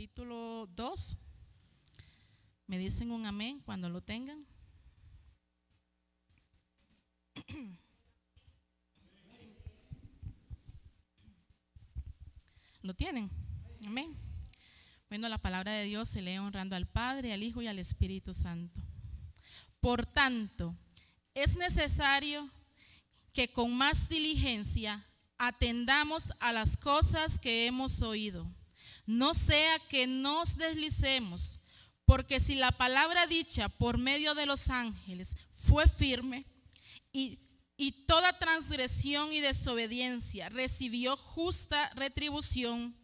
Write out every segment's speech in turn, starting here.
capítulo 2. Me dicen un amén cuando lo tengan. ¿Lo tienen? Amén. Bueno, la palabra de Dios se lee honrando al Padre, al Hijo y al Espíritu Santo. Por tanto, es necesario que con más diligencia atendamos a las cosas que hemos oído, no sea que nos deslicemos, porque si la palabra dicha por medio de los ángeles fue firme y toda transgresión y desobediencia recibió justa retribución,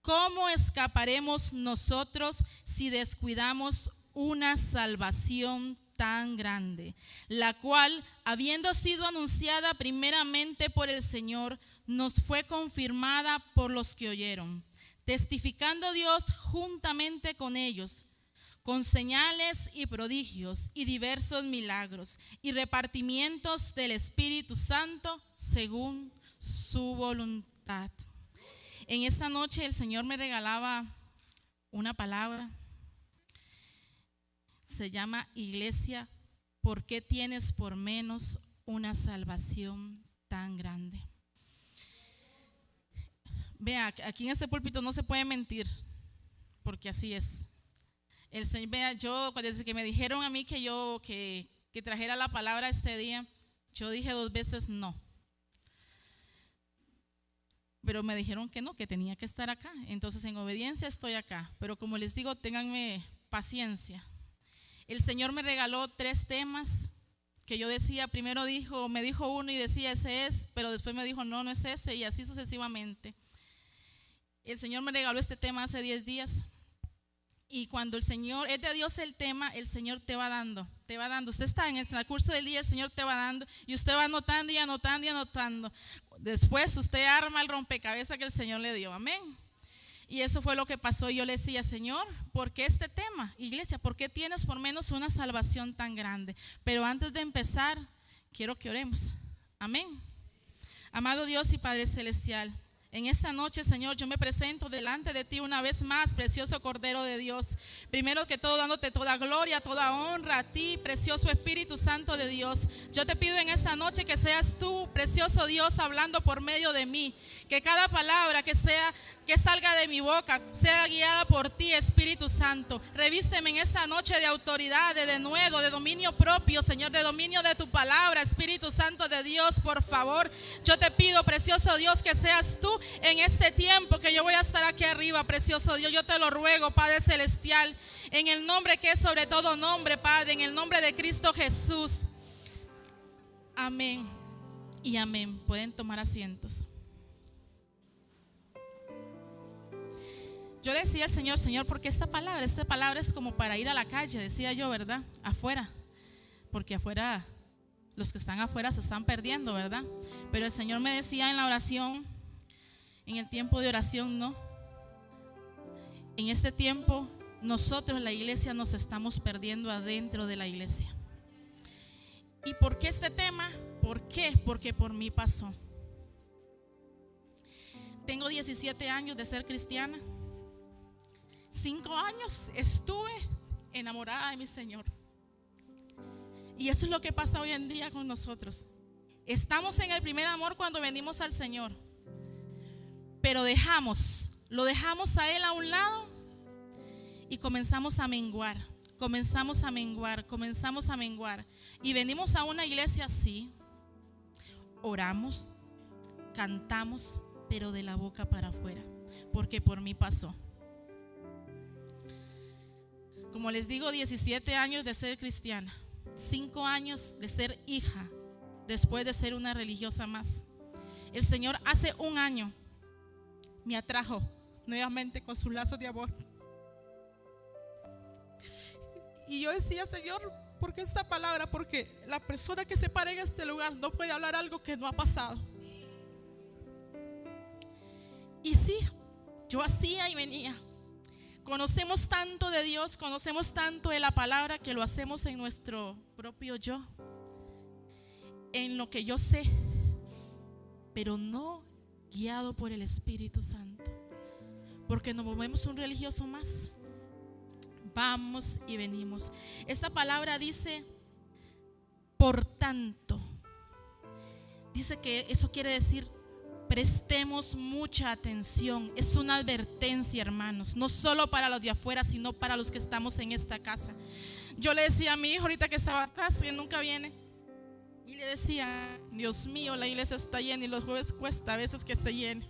¿cómo escaparemos nosotros si descuidamos una salvación tan grande, la cual, habiendo sido anunciada primeramente por el Señor, nos fue confirmada por los que oyeron, testificando Dios juntamente con ellos, con señales y prodigios y diversos milagros y repartimientos del Espíritu Santo según su voluntad? En esta noche el Señor me regalaba una palabra. Se llama: Iglesia, ¿por qué tienes por menos una salvación tan grande? Vea, aquí en este púlpito no se puede mentir, porque así es. El Señor, vea, yo desde que me dijeron a mí que trajera la palabra este día, yo dije 2 veces no. Pero me dijeron que no, que tenía que estar acá. Entonces en obediencia estoy acá. Pero como les digo, ténganme paciencia. El Señor me regaló 3 temas que yo decía, primero me dijo uno y decía ese es, pero después me dijo no es ese, y así sucesivamente. El Señor me regaló este tema hace 10 días. Y cuando el Señor, es de Dios el tema, el Señor te va dando. Usted está en el transcurso del día, el Señor te va dando y usted va anotando y anotando y anotando. Después usted arma el rompecabezas que el Señor le dio, amén. Y eso fue lo que pasó. Yo le decía, Señor, ¿por qué este tema? Iglesia, ¿por qué tienes por menos una salvación tan grande? Pero antes de empezar, quiero que oremos, amén. Amado Dios y Padre Celestial, en esta noche, Señor, yo me presento delante de ti una vez más, precioso Cordero de Dios. Primero que todo, dándote toda gloria, toda honra a ti, precioso Espíritu Santo de Dios. Yo te pido en esta noche que seas tú, precioso Dios, hablando por medio de mí. Que cada palabra que salga de mi boca sea guiada por ti, Espíritu Santo. Revísteme en esta noche de autoridad, de denuedo, de dominio propio, Señor, de dominio de tu palabra, Espíritu Santo de Dios, por favor. Yo te pido, precioso Dios, que seas tú en este tiempo que yo voy a estar aquí arriba, precioso Dios. Yo te lo ruego, Padre Celestial, en el nombre que es sobre todo nombre, Padre, en el nombre de Cristo Jesús. Amén y amén. Pueden tomar asientos. Yo le decía al Señor, Señor, porque esta palabra es como para ir a la calle, decía yo, ¿verdad? Afuera, porque afuera, los que están afuera se están perdiendo, ¿verdad? Pero el Señor me decía en la oración, en el tiempo de oración, no. En este tiempo, nosotros, la iglesia, nos estamos perdiendo adentro de la iglesia. ¿Y por qué este tema? ¿Por qué? Porque por mí pasó. Tengo 17 años de ser cristiana. 5 años estuve enamorada de mi Señor. Y eso es lo que pasa hoy en día con nosotros. Estamos en el primer amor cuando venimos al Señor, pero lo dejamos a Él a un lado y comenzamos a menguar. Y venimos a una iglesia así, oramos, cantamos, pero de la boca para afuera, porque por mí pasó. Como les digo, 17 años de ser cristiana, 5 años de ser hija, después de ser una religiosa más. El Señor hace 1 año me atrajo nuevamente con su lazo de amor. Y yo decía, Señor, ¿por qué esta palabra? Porque la persona que se para en este lugar no puede hablar algo que no ha pasado. Y sí, yo hacía y venía. Conocemos tanto de Dios, conocemos tanto de la palabra, que lo hacemos en nuestro propio yo, en lo que yo sé, pero no guiado por el Espíritu Santo. porque nos volvemos un religioso más. Vamos y venimos. Esta palabra dice, por tanto. Dice que eso quiere decir, prestemos mucha atención. Es una advertencia, hermanos, no solo para los de afuera, sino para los que estamos en esta casa. Yo le decía a mi hijo ahorita que estaba atrás, que nunca viene, y le decía, Dios mío, la iglesia está llena y los jueves cuesta a veces que se llene.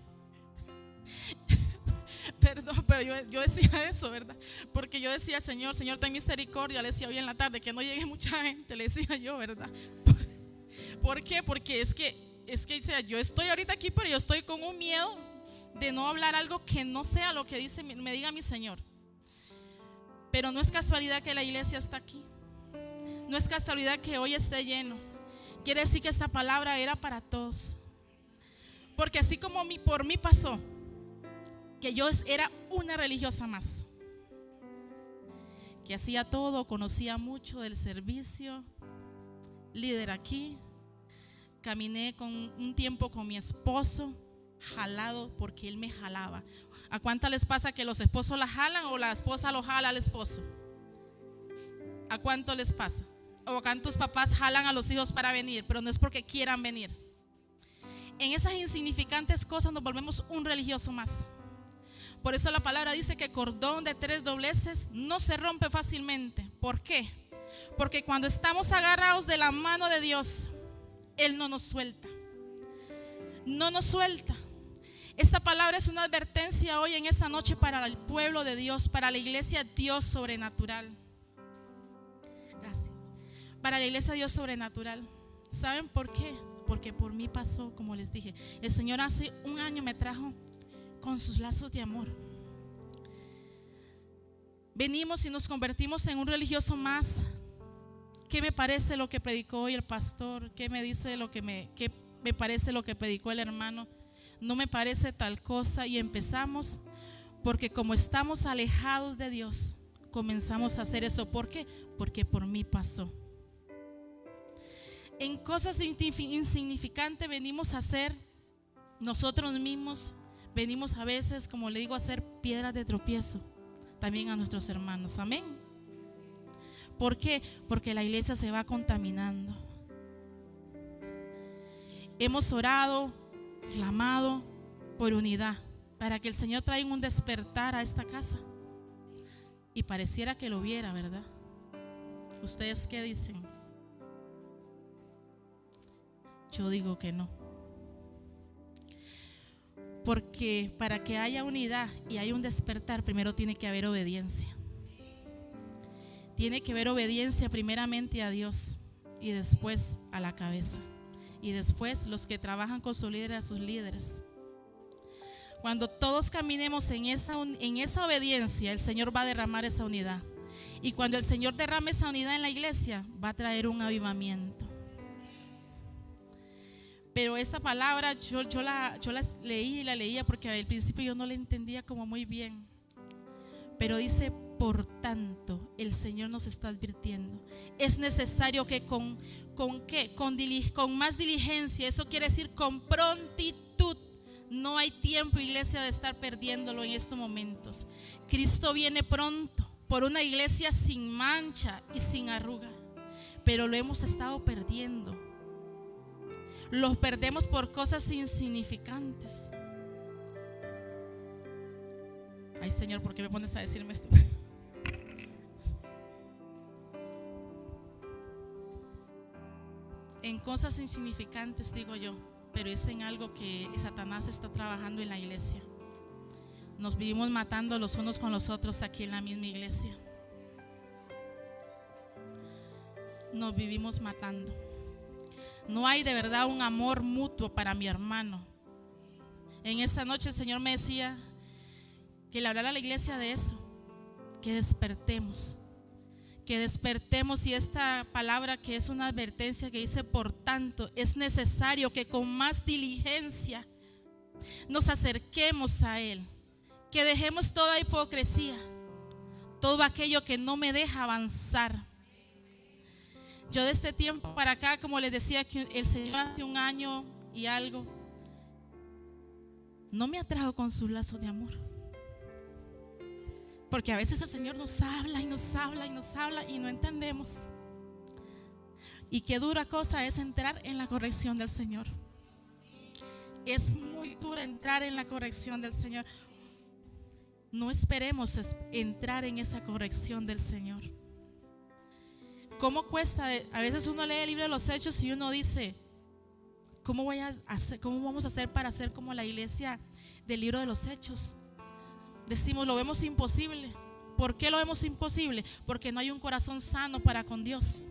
Perdón, pero yo decía eso, ¿verdad? Porque yo decía, Señor, ten misericordia. Le decía hoy en la tarde que no llegue mucha gente, le decía yo, ¿verdad? ¿Por qué? Porque es que o sea, yo estoy ahorita aquí, pero yo estoy con un miedo de no hablar algo que no sea lo que me diga mi Señor. Pero no es casualidad que la iglesia está aquí. No es casualidad que hoy esté lleno. Quiere decir que esta palabra era para todos. Porque así como por mí pasó, que yo era una religiosa más, que hacía todo, conocía mucho del servicio, líder aquí, caminé un tiempo con mi esposo, jalado porque él me jalaba. ¿A cuántas les pasa que los esposos la jalan o la esposa lo jala al esposo? ¿A cuánto les pasa? O cuántos papás jalan a los hijos para venir, pero no es porque quieran venir. En esas insignificantes cosas nos volvemos un religioso más. Por eso la palabra dice que cordón de 3 dobleces no se rompe fácilmente. ¿Por qué? Porque cuando estamos agarrados de la mano de Dios, Él no nos suelta. No nos suelta. Esta palabra es una advertencia hoy en esta noche para el pueblo de Dios, para la iglesia Dios Sobrenatural. Gracias. Para la iglesia Dios Sobrenatural. ¿Saben por qué? Porque por mí pasó, como les dije. El Señor hace un año me trajo con sus lazos de amor. Venimos y nos convertimos en un religioso más. ¿Qué me parece lo que predicó hoy el pastor? ¿Qué me dice qué me parece lo que predicó el hermano? No me parece tal cosa. Y empezamos porque como estamos alejados de Dios, comenzamos a hacer eso. ¿Por qué? Porque por mí pasó. En cosas insignificantes venimos a hacer nosotros mismos. Venimos a veces, como le digo, a hacer piedras de tropiezo también a nuestros hermanos. Amén. ¿Por qué? Porque la iglesia se va contaminando. Hemos orado, clamado por unidad, para que el Señor traiga un despertar a esta casa. Y pareciera que lo viera, ¿verdad? ¿Ustedes qué dicen? Yo digo que no. Porque para que haya unidad y haya un despertar, primero tiene que haber obediencia. Tiene que haber obediencia primeramente a Dios y después a la cabeza. Y después los que trabajan con su líder, a sus líderes. Cuando todos caminemos en esa obediencia, el Señor va a derramar esa unidad. Y cuando el Señor derrame esa unidad en la iglesia, va a traer un avivamiento. Pero esa palabra yo la leí y la leía porque al principio yo no la entendía como muy bien. Pero dice, por tanto, el Señor nos está advirtiendo. Es necesario que con más diligencia, eso quiere decir con prontitud. No hay tiempo, iglesia, de estar perdiéndolo en estos momentos. Cristo viene pronto por una iglesia sin mancha y sin arruga. Pero lo hemos estado perdiendo. Los perdemos por cosas insignificantes. Ay, Señor, ¿por qué me pones a decirme esto? En cosas insignificantes, digo yo, pero es en algo que Satanás está trabajando en la iglesia. Nos vivimos matando los unos con los otros aquí en la misma iglesia. Nos vivimos matando. No hay de verdad un amor mutuo para mi hermano. En esta noche el Señor me decía que le hablara a la iglesia de eso, que despertemos y esta palabra que es una advertencia que dice, por tanto, es necesario que con más diligencia nos acerquemos a Él, que dejemos toda hipocresía, todo aquello que no me deja avanzar. Yo de este tiempo para acá, como les decía, que el Señor hace un año y algo no me atrajo con sus lazos de amor. Porque a veces el Señor nos habla y nos habla y nos habla y no entendemos. Y qué dura cosa es entrar en la corrección del Señor. Es muy duro entrar en la corrección del Señor. No esperemos entrar en esa corrección del Señor. ¿Cómo cuesta? A veces uno lee el libro de los Hechos y uno dice, ¿cómo vamos a hacer para ser como la iglesia del libro de los Hechos? Decimos, lo vemos imposible. ¿Por qué lo vemos imposible? Porque no hay un corazón sano para con Dios.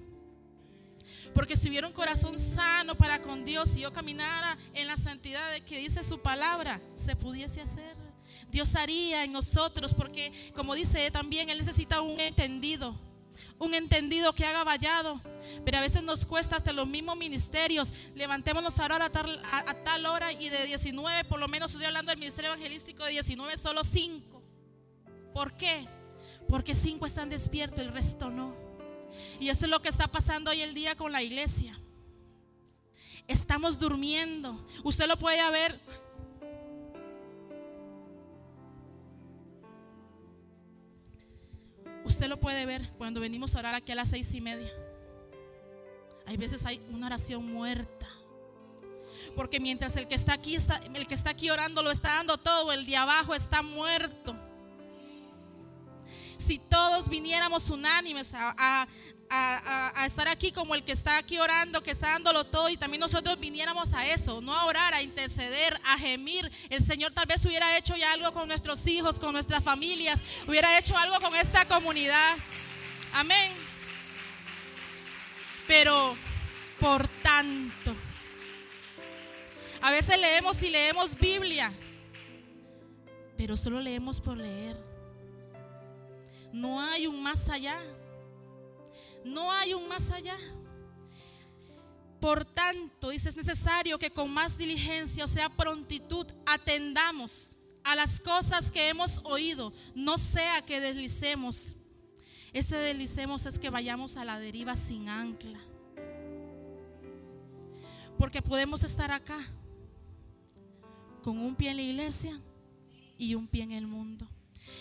Porque si hubiera un corazón sano para con Dios, si yo caminara en la santidad de que dice su palabra, se pudiese hacer. Dios haría en nosotros, porque como dice también, Él necesita un entendido que haga vallado. Pero a veces nos cuesta hasta los mismos ministerios. Levantémonos ahora a tal hora, y de 19, por lo menos estoy hablando del ministerio evangelístico, de 19 solo 5. ¿Por qué? Porque 5 están despiertos, el resto no. Y eso es lo que está pasando hoy el día con la iglesia. Estamos durmiendo. Usted lo puede ver. Usted lo puede ver cuando venimos a orar aquí a las 6:30. Hay veces hay una oración muerta. Porque mientras el que está aquí orando lo está dando todo, el de abajo está muerto. Si todos viniéramos unánimes a estar aquí como el que está aquí orando, que está dándolo todo, y también nosotros viniéramos a eso, no a orar, a interceder, a gemir, el Señor tal vez hubiera hecho ya algo con nuestros hijos, con nuestras familias, hubiera hecho algo con esta comunidad. Amén. Pero por tanto, a veces leemos y leemos Biblia, pero solo leemos por leer. No hay un más allá. No hay un más allá. Por tanto, dice, es necesario que con más diligencia, o sea, prontitud, atendamos a las cosas que hemos oído, no sea que deslicemos. Ese deslicemos es que vayamos a la deriva sin ancla. Porque podemos estar acá con un pie en la iglesia y un pie en el mundo.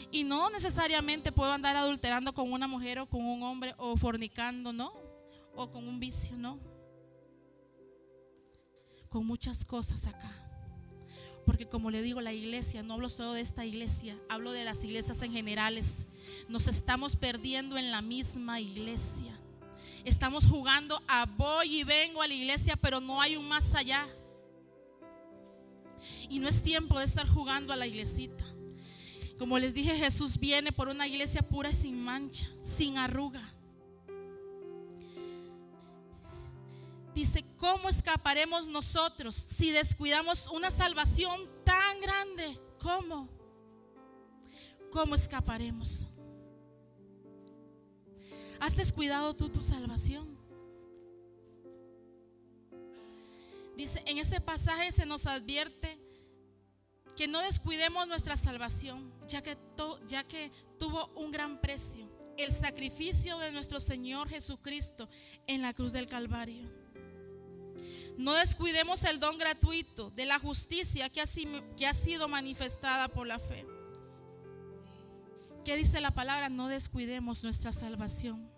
Y no necesariamente puedo andar adulterando con una mujer o con un hombre, o fornicando, no, o con un vicio, no. Con muchas cosas acá. Porque como le digo, la iglesia, no hablo solo de esta iglesia, hablo de las iglesias en generales. Nos estamos perdiendo en la misma iglesia. Estamos jugando a voy y vengo a la iglesia, pero no hay un más allá. Y no es tiempo de estar jugando a la iglesita. Como les dije, Jesús viene por una iglesia pura y sin mancha, sin arruga. Dice, ¿cómo escaparemos nosotros si descuidamos una salvación tan grande? ¿Cómo? ¿Cómo escaparemos? ¿Has descuidado tú tu salvación? Dice, en ese pasaje se nos advierte que no descuidemos nuestra salvación, ya que tuvo un gran precio, el sacrificio de nuestro Señor Jesucristo en la cruz del Calvario. No descuidemos el don gratuito de la justicia que ha sido manifestada por la fe. ¿Qué dice la palabra? No descuidemos nuestra salvación.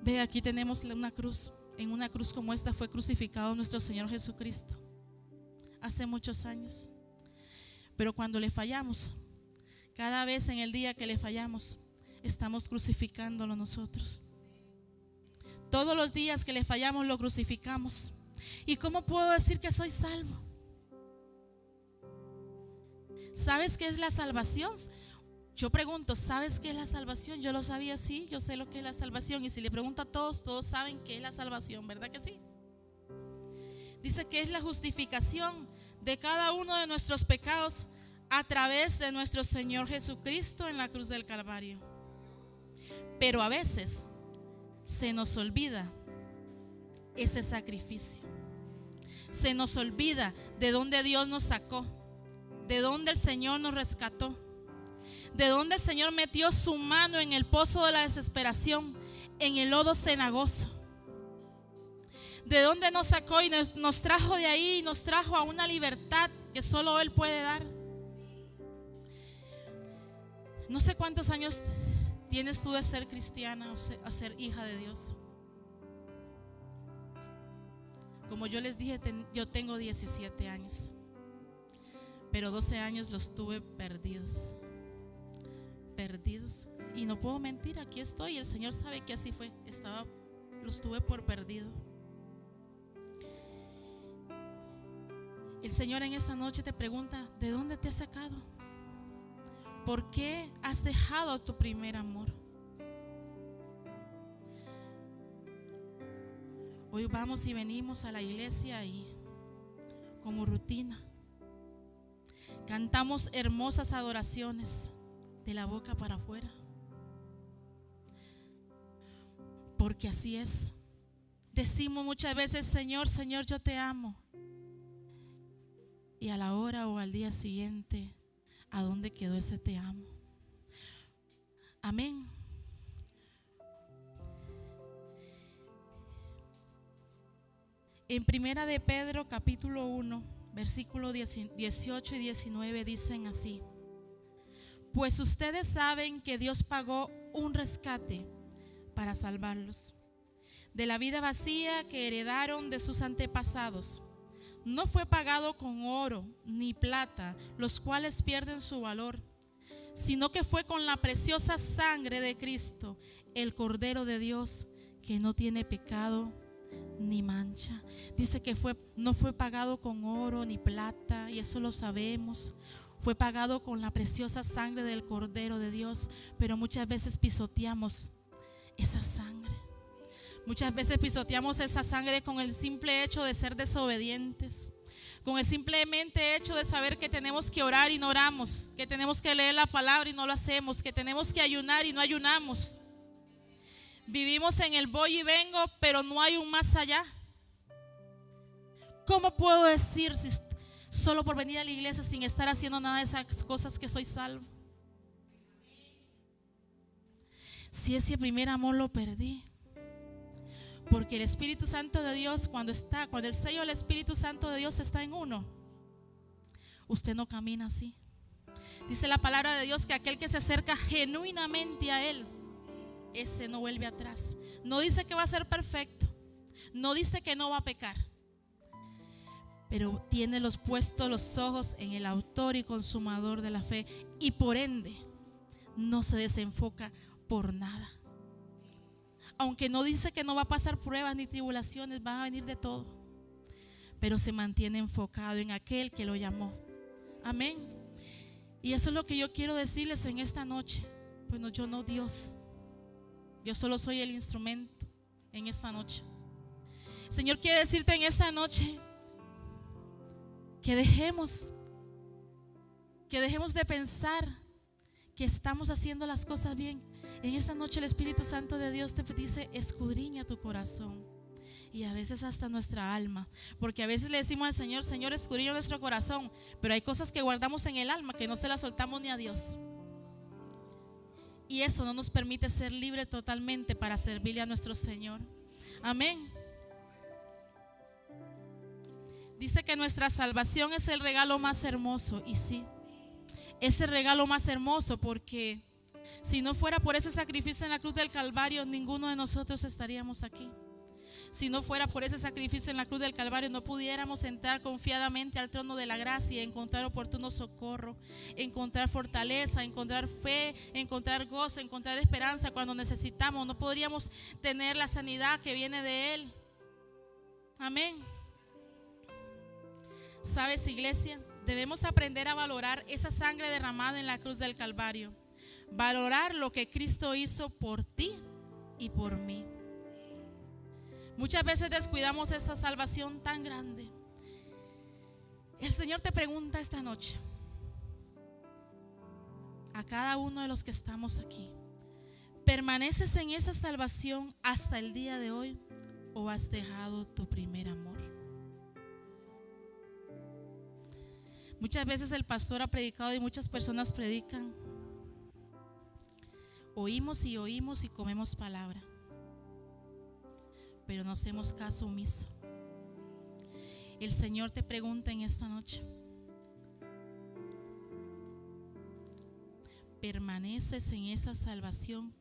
Ve, aquí tenemos una cruz. En una cruz como esta fue crucificado nuestro Señor Jesucristo hace muchos años. Pero cuando le fallamos, cada vez en el día que le fallamos, estamos crucificándolo nosotros. Todos los días que le fallamos lo crucificamos. ¿Y cómo puedo decir que soy salvo? ¿Sabes qué es la salvación? Yo pregunto, ¿sabes qué es la salvación? Yo lo sabía, sí, yo sé lo que es la salvación. Y si le pregunto a todos, todos saben qué es la salvación, ¿verdad que sí? Dice que es la justificación de cada uno de nuestros pecados a través de nuestro Señor Jesucristo en la cruz del Calvario. Pero a veces se nos olvida ese sacrificio. Se nos olvida de dónde Dios nos sacó, de dónde el Señor nos rescató, de dónde el Señor metió su mano en el pozo de la desesperación, en el lodo cenagoso. De dónde nos sacó y nos trajo de ahí, nos trajo a una libertad que solo Él puede dar. No sé cuántos años tienes tú de ser cristiana o ser hija de Dios. Como yo les dije, yo tengo 17 años, pero 12 años los tuve perdidos. Y no puedo mentir, aquí estoy. El Señor sabe que así fue. Los tuve por perdido. El Señor en esa noche te pregunta: ¿de dónde te has sacado? ¿Por qué has dejado tu primer amor? Hoy vamos y venimos a la iglesia y como rutina cantamos hermosas adoraciones de la boca para afuera, porque así es. Decimos muchas veces: Señor, Señor, yo te amo. Y a la hora o al día siguiente, ¿a dónde quedó ese te amo? Amén. En Primera de Pedro capítulo 1 versículos 18 y 19 dicen así: pues ustedes saben que Dios pagó un rescate para salvarlos de la vida vacía que heredaron de sus antepasados. No fue pagado con oro ni plata, los cuales pierden su valor, sino que fue con la preciosa sangre de Cristo, el Cordero de Dios, que no tiene pecado ni mancha. Dice que no fue pagado con oro ni plata, y eso lo sabemos. Fue pagado con la preciosa sangre del Cordero de Dios, pero muchas veces pisoteamos esa sangre. Muchas veces pisoteamos esa sangre con el simple hecho de ser desobedientes, con el simplemente hecho de saber que tenemos que orar y no oramos, que tenemos que leer la palabra y no lo hacemos, que tenemos que ayunar y no ayunamos. Vivimos en el voy y vengo, pero no hay un más allá. ¿Cómo puedo decir si solo por venir a la iglesia sin estar haciendo nada de esas cosas que soy salvo? Si ese primer amor lo perdí. Porque el Espíritu Santo de Dios, cuando el sello del Espíritu Santo de Dios está en uno, usted no camina así. Dice la palabra de Dios que aquel que se acerca genuinamente a Él, ese no vuelve atrás. No dice que va a ser perfecto, no dice que no va a pecar, pero tiene puestos los ojos en el autor y consumador de la fe, y por ende no se desenfoca por nada. Aunque no dice que no va a pasar pruebas ni tribulaciones, van a venir de todo, pero se mantiene enfocado en aquel que lo llamó. Amén. Y eso es lo que yo quiero decirles en esta noche. Bueno, yo no Dios, yo solo soy el instrumento en esta noche. El Señor quiere decirte en esta noche que dejemos de pensar que estamos haciendo las cosas bien. En esta noche el Espíritu Santo de Dios te dice: escudriña tu corazón, y a veces hasta nuestra alma, porque a veces le decimos al Señor: Señor, escudriña nuestro corazón, pero hay cosas que guardamos en el alma que no se las soltamos ni a Dios, y eso no nos permite ser libres totalmente para servirle a nuestro Señor. Amén. Dice que nuestra salvación es el regalo más hermoso, y sí, es el regalo más hermoso, porque si no fuera por ese sacrificio en la cruz del Calvario, ninguno de nosotros estaríamos aquí. Si no fuera por ese sacrificio en la cruz del Calvario, no pudiéramos entrar confiadamente al trono de la gracia y encontrar oportuno socorro, encontrar fortaleza, encontrar fe, encontrar gozo, encontrar esperanza cuando necesitamos. No podríamos tener la sanidad que viene de Él. Amén. ¿Sabes, iglesia? Debemos aprender a valorar esa sangre derramada en la cruz del Calvario. Valorar lo que Cristo hizo por ti y por mí. Muchas veces descuidamos esa salvación tan grande. El Señor te pregunta esta noche, a cada uno de los que estamos aquí: ¿permaneces en esa salvación hasta el día de hoy, o has dejado tu primer amor? Muchas veces el pastor ha predicado y muchas personas predican. Oímos y comemos palabra, pero no hacemos caso omiso. El Señor te pregunta en esta noche: ¿permaneces en esa salvación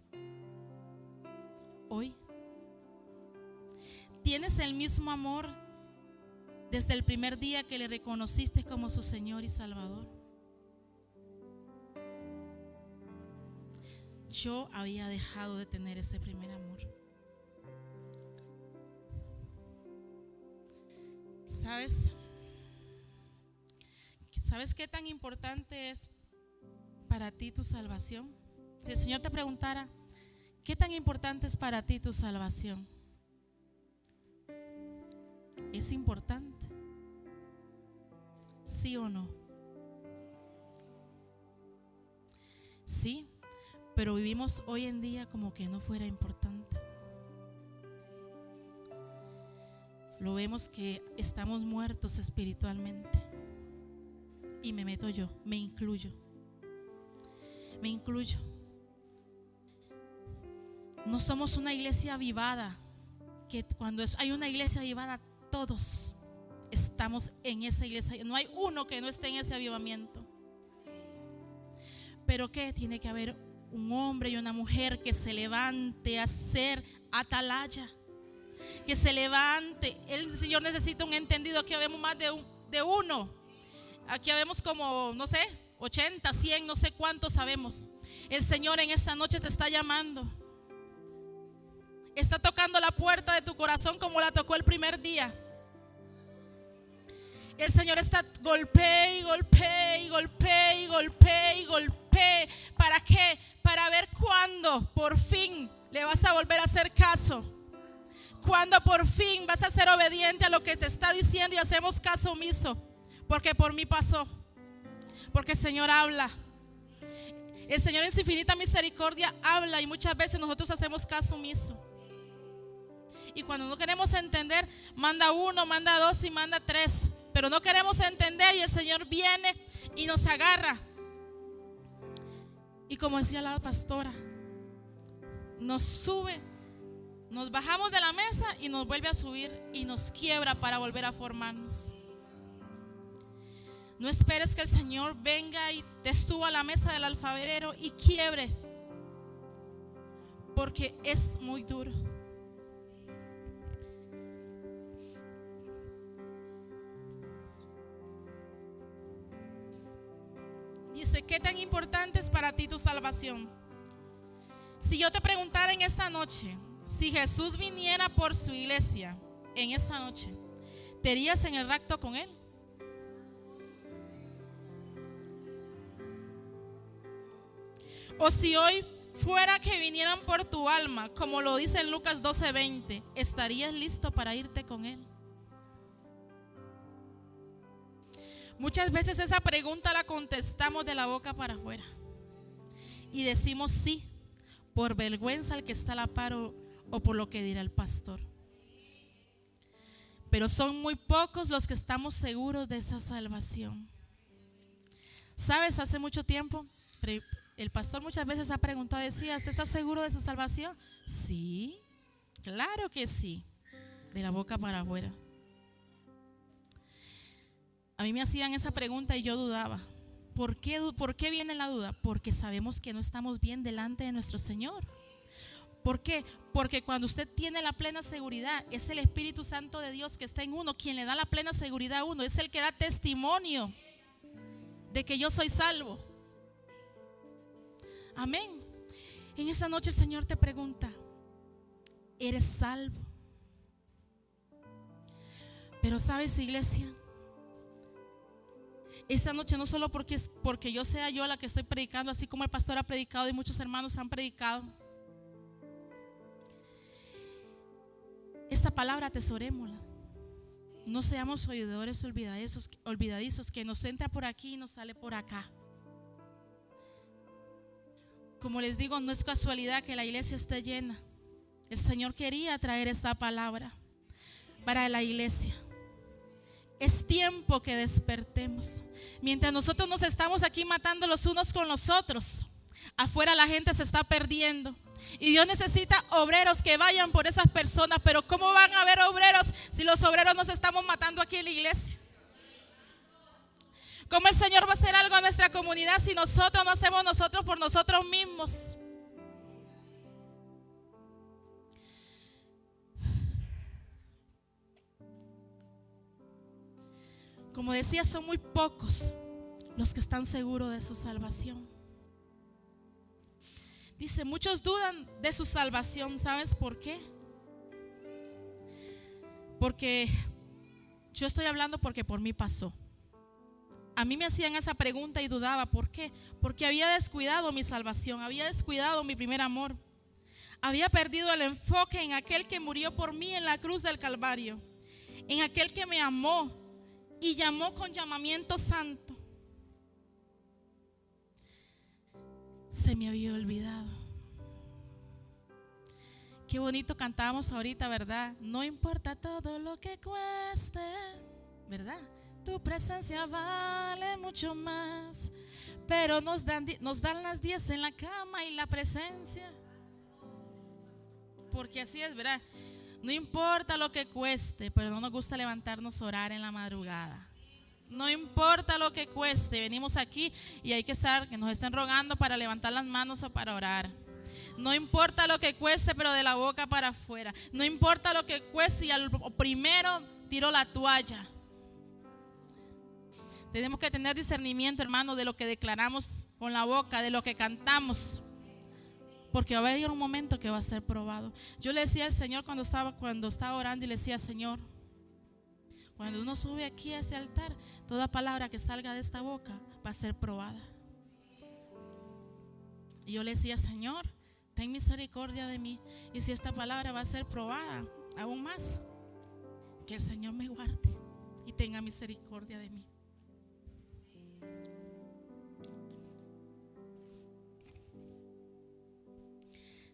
hoy? ¿Tienes el mismo amor desde el primer día que le reconociste como su Señor y Salvador? Yo había dejado de tener ese primer amor. ¿Sabes qué tan importante es para ti tu salvación? Si el Señor te preguntara, ¿qué tan importante es para ti tu salvación? ¿Es importante? ¿Sí o no? Sí, pero vivimos hoy en día como que no fuera importante. Lo vemos que estamos muertos espiritualmente. Y me meto yo, me incluyo. No somos una iglesia avivada, que cuando hay una iglesia avivada, todos estamos en esa iglesia. No hay uno que no esté en ese avivamiento. Pero ¿qué? Tiene que haber un hombre y una mujer que se levante a ser atalaya, que se levante. El Señor necesita un entendido. Aquí habemos más de uno. Aquí habemos como, no sé, 80, 100, no sé cuántos sabemos. El Señor en esta noche te está llamando. Está tocando la puerta de tu corazón como la tocó el primer día. El Señor está golpee y golpee y golpee y golpee y golpee. ¿Para qué? Para ver cuándo por fin le vas a volver a hacer caso. Cuándo por fin vas a ser obediente a lo que te está diciendo y hacemos caso omiso. Porque por mí pasó. Porque el Señor habla. El Señor en su infinita misericordia habla y muchas veces nosotros hacemos caso omiso. Y cuando no queremos entender, manda uno, manda dos y manda tres. Pero no queremos entender y el Señor viene y nos agarra. Y como decía la pastora, nos sube, nos bajamos de la mesa y nos vuelve a subir y nos quiebra para volver a formarnos. No esperes que el Señor venga y te suba a la mesa del alfarero y quiebre, porque es muy duro. Dice, ¿qué tan importante es para ti tu salvación? Si yo te preguntara en esta noche, si Jesús viniera por su iglesia en esta noche, ¿te irías en el rapto con Él? O si hoy fuera que vinieran por tu alma, como lo dice en Lucas 12:20, ¿estarías listo para irte con Él? Muchas veces esa pregunta la contestamos de la boca para afuera y decimos sí, por vergüenza al que está a la par o por lo que dirá el pastor. Pero son muy pocos los que estamos seguros de esa salvación. ¿Sabes? Hace mucho tiempo el pastor muchas veces ha preguntado, decía, ¿usted está seguro de su salvación? Sí, claro que sí, de la boca para afuera. A mí me hacían esa pregunta y yo dudaba. ¿Por qué viene la duda? Porque sabemos que no estamos bien delante de nuestro Señor. ¿Por qué? Porque cuando usted tiene la plena seguridad, es el Espíritu Santo de Dios que está en uno, quien le da la plena seguridad a uno, es el que da testimonio de que yo soy salvo. Amén. En esta noche el Señor te pregunta, ¿eres salvo? Pero sabes, iglesia, esta noche no solo porque yo sea yo la que estoy predicando, así como el pastor ha predicado y muchos hermanos han predicado. Esta palabra atesorémosla. No seamos oidores olvidadizos que nos entra por aquí y nos sale por acá. Como les digo, no es casualidad que la iglesia esté llena. El Señor quería traer esta palabra para la iglesia. Es tiempo que despertemos. Mientras nosotros nos estamos aquí matando los unos con los otros, afuera la gente se está perdiendo. Y Dios necesita obreros que vayan por esas personas. Pero ¿cómo van a haber obreros si los obreros nos estamos matando aquí en la iglesia? ¿Cómo el Señor va a hacer algo a nuestra comunidad si nosotros no hacemos nosotros por nosotros mismos? Como decía, son muy pocos los que están seguros de su salvación. Dice, muchos dudan de su salvación. ¿Sabes por qué? Porque yo estoy hablando porque por mí pasó. A mí me hacían esa pregunta y dudaba. ¿Por qué? Porque había descuidado mi salvación, había descuidado mi primer amor. Había perdido el enfoque en aquel que murió por mí en la cruz del Calvario, en aquel que me amó y llamó con llamamiento santo. Se me había olvidado. Qué bonito cantábamos ahorita, ¿verdad? No importa todo lo que cueste, ¿verdad? Tu presencia vale mucho más. Pero nos dan las 10 en la cama y la presencia. Porque así es, ¿verdad? No importa lo que cueste, pero no nos gusta levantarnos a orar en la madrugada. No importa lo que cueste, venimos aquí y hay que estar, que nos estén rogando para levantar las manos o para orar. No importa lo que cueste, pero de la boca para afuera. No importa lo que cueste y al primero tiro la toalla. Tenemos que tener discernimiento, hermano, de lo que declaramos con la boca, de lo que cantamos. Porque va a haber un momento que va a ser probado. Yo le decía al Señor cuando estaba orando y le decía, Señor, cuando uno sube aquí a ese altar, toda palabra que salga de esta boca va a ser probada. Y yo le decía, Señor, ten misericordia de mí. Y si esta palabra va a ser probada aún más, que el Señor me guarde y tenga misericordia de mí.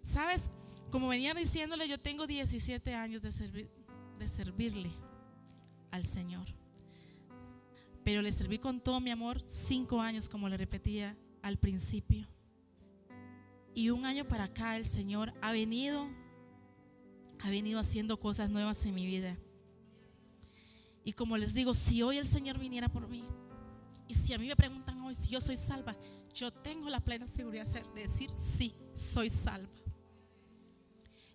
¿Sabes? Como venía diciéndole, yo tengo 17 años de servirle al Señor. Pero le serví con todo mi amor 5 años, como le repetía al principio. Y 1 año para acá el Señor ha venido haciendo cosas nuevas en mi vida. Y como les digo, si hoy el Señor viniera por mí, y si a mí me preguntan hoy si yo soy salva, yo tengo la plena seguridad de decir sí, soy salva.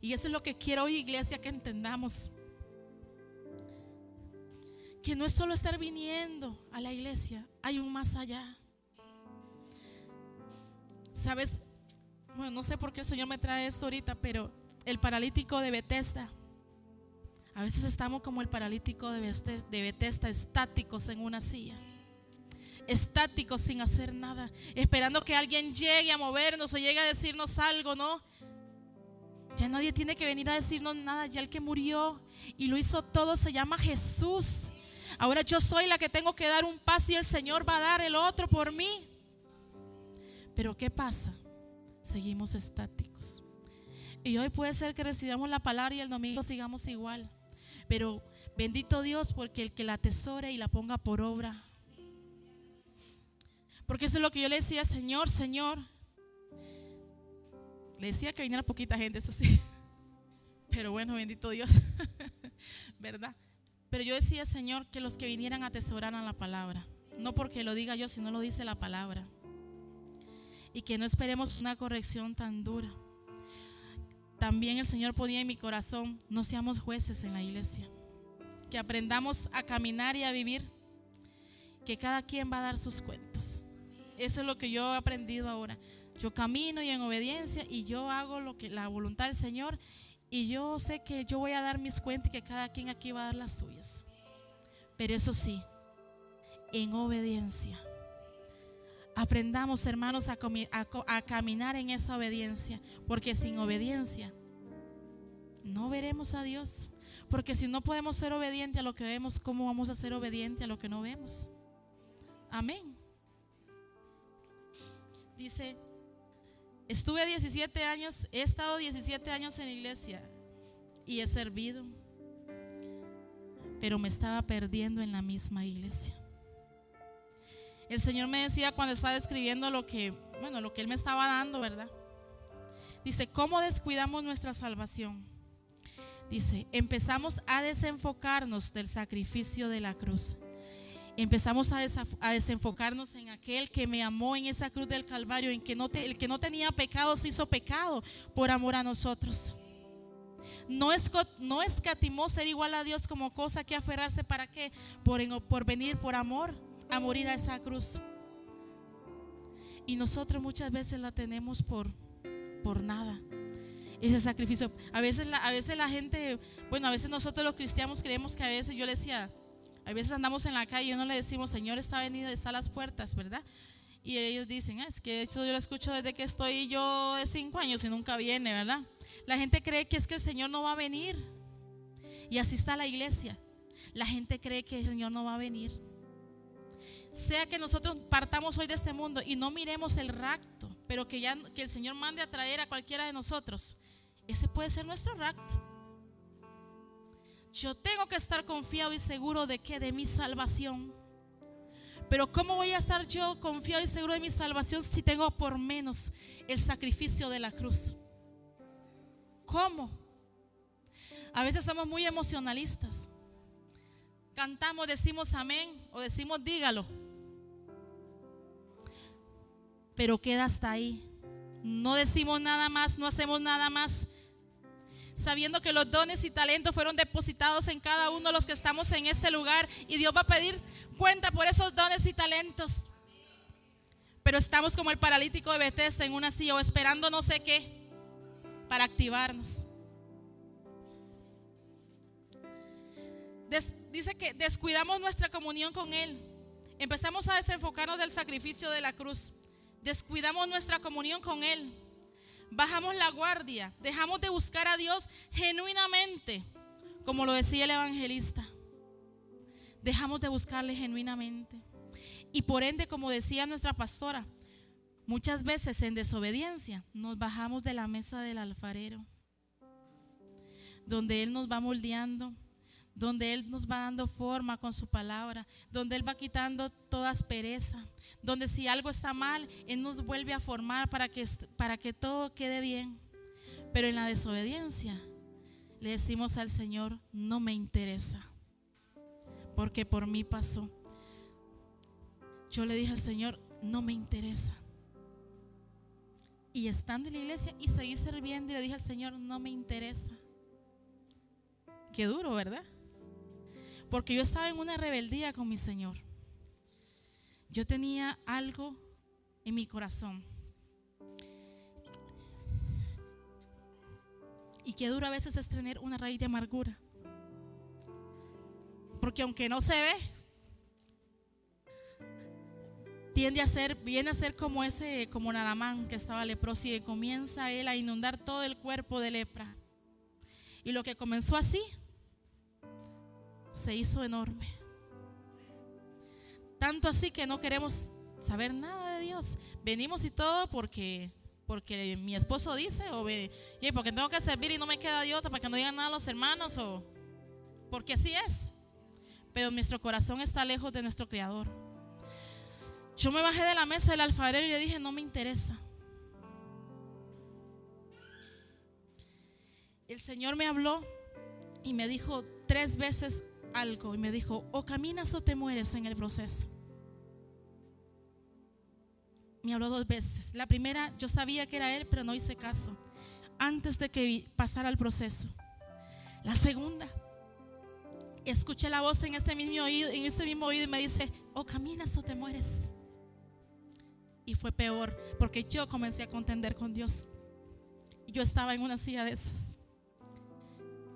Y eso es lo que quiero hoy, iglesia, que entendamos. Que no es solo estar viniendo a la iglesia, hay un más allá. ¿Sabes? Bueno, no sé por qué el Señor me trae esto ahorita, pero el paralítico de Betesda, a veces estamos como el paralítico de Betesda, estáticos en una silla, estáticos sin hacer nada, esperando que alguien llegue a movernos o llegue a decirnos algo, ¿no? Ya nadie tiene que venir a decirnos nada, ya el que murió y lo hizo todo se llama Jesús. Ahora yo soy la que tengo que dar un paso y el Señor va a dar el otro por mí. Pero ¿qué pasa? Seguimos estáticos. Y hoy puede ser que recibamos la palabra y el domingo sigamos igual. Pero bendito Dios, porque el que la atesore y la ponga por obra. Porque eso es lo que yo le decía, Señor, Señor. Le decía que viniera poquita gente, eso sí. Pero bueno, bendito Dios. ¿Verdad? Pero yo decía, Señor, que los que vinieran atesoraran la palabra. No porque lo diga yo, sino lo dice la palabra. Y que no esperemos una corrección tan dura. También el Señor ponía en mi corazón, no seamos jueces en la iglesia. Que aprendamos a caminar y a vivir. Que cada quien va a dar sus cuentas. Eso es lo que yo he aprendido ahora. Yo camino y en obediencia y yo hago la voluntad del Señor y yo sé que yo voy a dar mis cuentas y que cada quien aquí va a dar las suyas. Pero eso sí, en obediencia. Aprendamos, hermanos, a caminar en esa obediencia, porque sin obediencia no veremos a Dios. Porque si no podemos ser obedientes a lo que vemos, ¿cómo vamos a ser obedientes a lo que no vemos? Amén. Dice, he estado 17 años en la iglesia y he servido, pero me estaba perdiendo en la misma iglesia. El Señor me decía cuando estaba escribiendo lo que Él me estaba dando, ¿verdad? Dice, ¿cómo descuidamos nuestra salvación? Dice, empezamos a desenfocarnos del sacrificio de la cruz empezamos a desenfocarnos en aquel que me amó en esa cruz del Calvario, en que el que no tenía pecado se hizo pecado por amor a nosotros. No escatimó ser igual a Dios como cosa que aferrarse. ¿Para qué? Por venir por amor a morir a esa cruz. Y nosotros muchas veces la tenemos por nada, ese sacrificio. A veces la gente, bueno, a veces nosotros los cristianos creemos que a veces, yo le decía, a veces andamos en la calle y no le decimos, Señor está venido, está a las puertas, ¿verdad? Y ellos dicen, es que eso yo lo escucho desde que estoy yo de 5 años y nunca viene, ¿verdad? La gente cree que es que el Señor no va a venir. Y así está la iglesia. La gente cree que el Señor no va a venir. Sea que nosotros partamos hoy de este mundo y no miremos el rapto, pero que el Señor mande a traer a cualquiera de nosotros, ese puede ser nuestro rapto. Yo tengo que estar confiado y seguro de que de mi salvación. Pero ¿cómo voy a estar yo confiado y seguro de mi salvación si tengo por menos el sacrificio de la cruz? ¿Cómo? A veces somos muy emocionalistas. Cantamos, decimos amén o decimos dígalo, pero queda hasta ahí. No decimos nada más, no hacemos nada más, sabiendo que los dones y talentos fueron depositados en cada uno de los que estamos en este lugar, y Dios va a pedir cuenta por esos dones y talentos. Pero estamos como el paralítico de Betesda en una silla o esperando no sé qué para activarnos. Dice que descuidamos nuestra comunión con Él. Empezamos a desenfocarnos del sacrificio de la cruz. Descuidamos nuestra comunión con Él. Bajamos la guardia. Dejamos de buscar a Dios genuinamente, como lo decía el evangelista. Dejamos de buscarle genuinamente. Y por ende, como decía nuestra pastora, muchas veces en desobediencia nos bajamos de la mesa del alfarero, donde Él nos va moldeando, donde Él nos va dando forma con su palabra, donde Él va quitando toda aspereza, donde si algo está mal, Él nos vuelve a formar para que todo quede bien. Pero en la desobediencia le decimos al Señor, no me interesa, porque por mí pasó. Yo le dije al Señor, no me interesa. Y estando en la iglesia y seguí sirviendo, y le dije al Señor, no me interesa. Qué duro, ¿verdad? Porque yo estaba en una rebeldía con mi Señor. Yo tenía algo en mi corazón. Y qué duro a veces es tener una raíz de amargura. Porque aunque no se ve, viene a ser como Naamán, que estaba leproso, y comienza él a inundar todo el cuerpo de lepra. Y lo que comenzó así se hizo enorme. Tanto así que no queremos saber nada de Dios. Venimos y todo porque mi esposo dice, y porque tengo que servir y no me queda de otra, para que no digan nada los hermanos, o porque así es. Pero nuestro corazón está lejos de nuestro Creador. Yo me bajé de la mesa del alfarero y le dije, no me interesa. El Señor me habló y me dijo 3 veces algo, y me dijo, o caminas o te mueres en el proceso. Me habló 2 veces. La primera, yo sabía que era Él, pero no hice caso antes de que pasara el proceso. La segunda, escuché la voz en este mismo oído y me dice, o caminas o te mueres. Y fue peor, porque yo comencé a contender con Dios. Yo estaba en una silla de esas.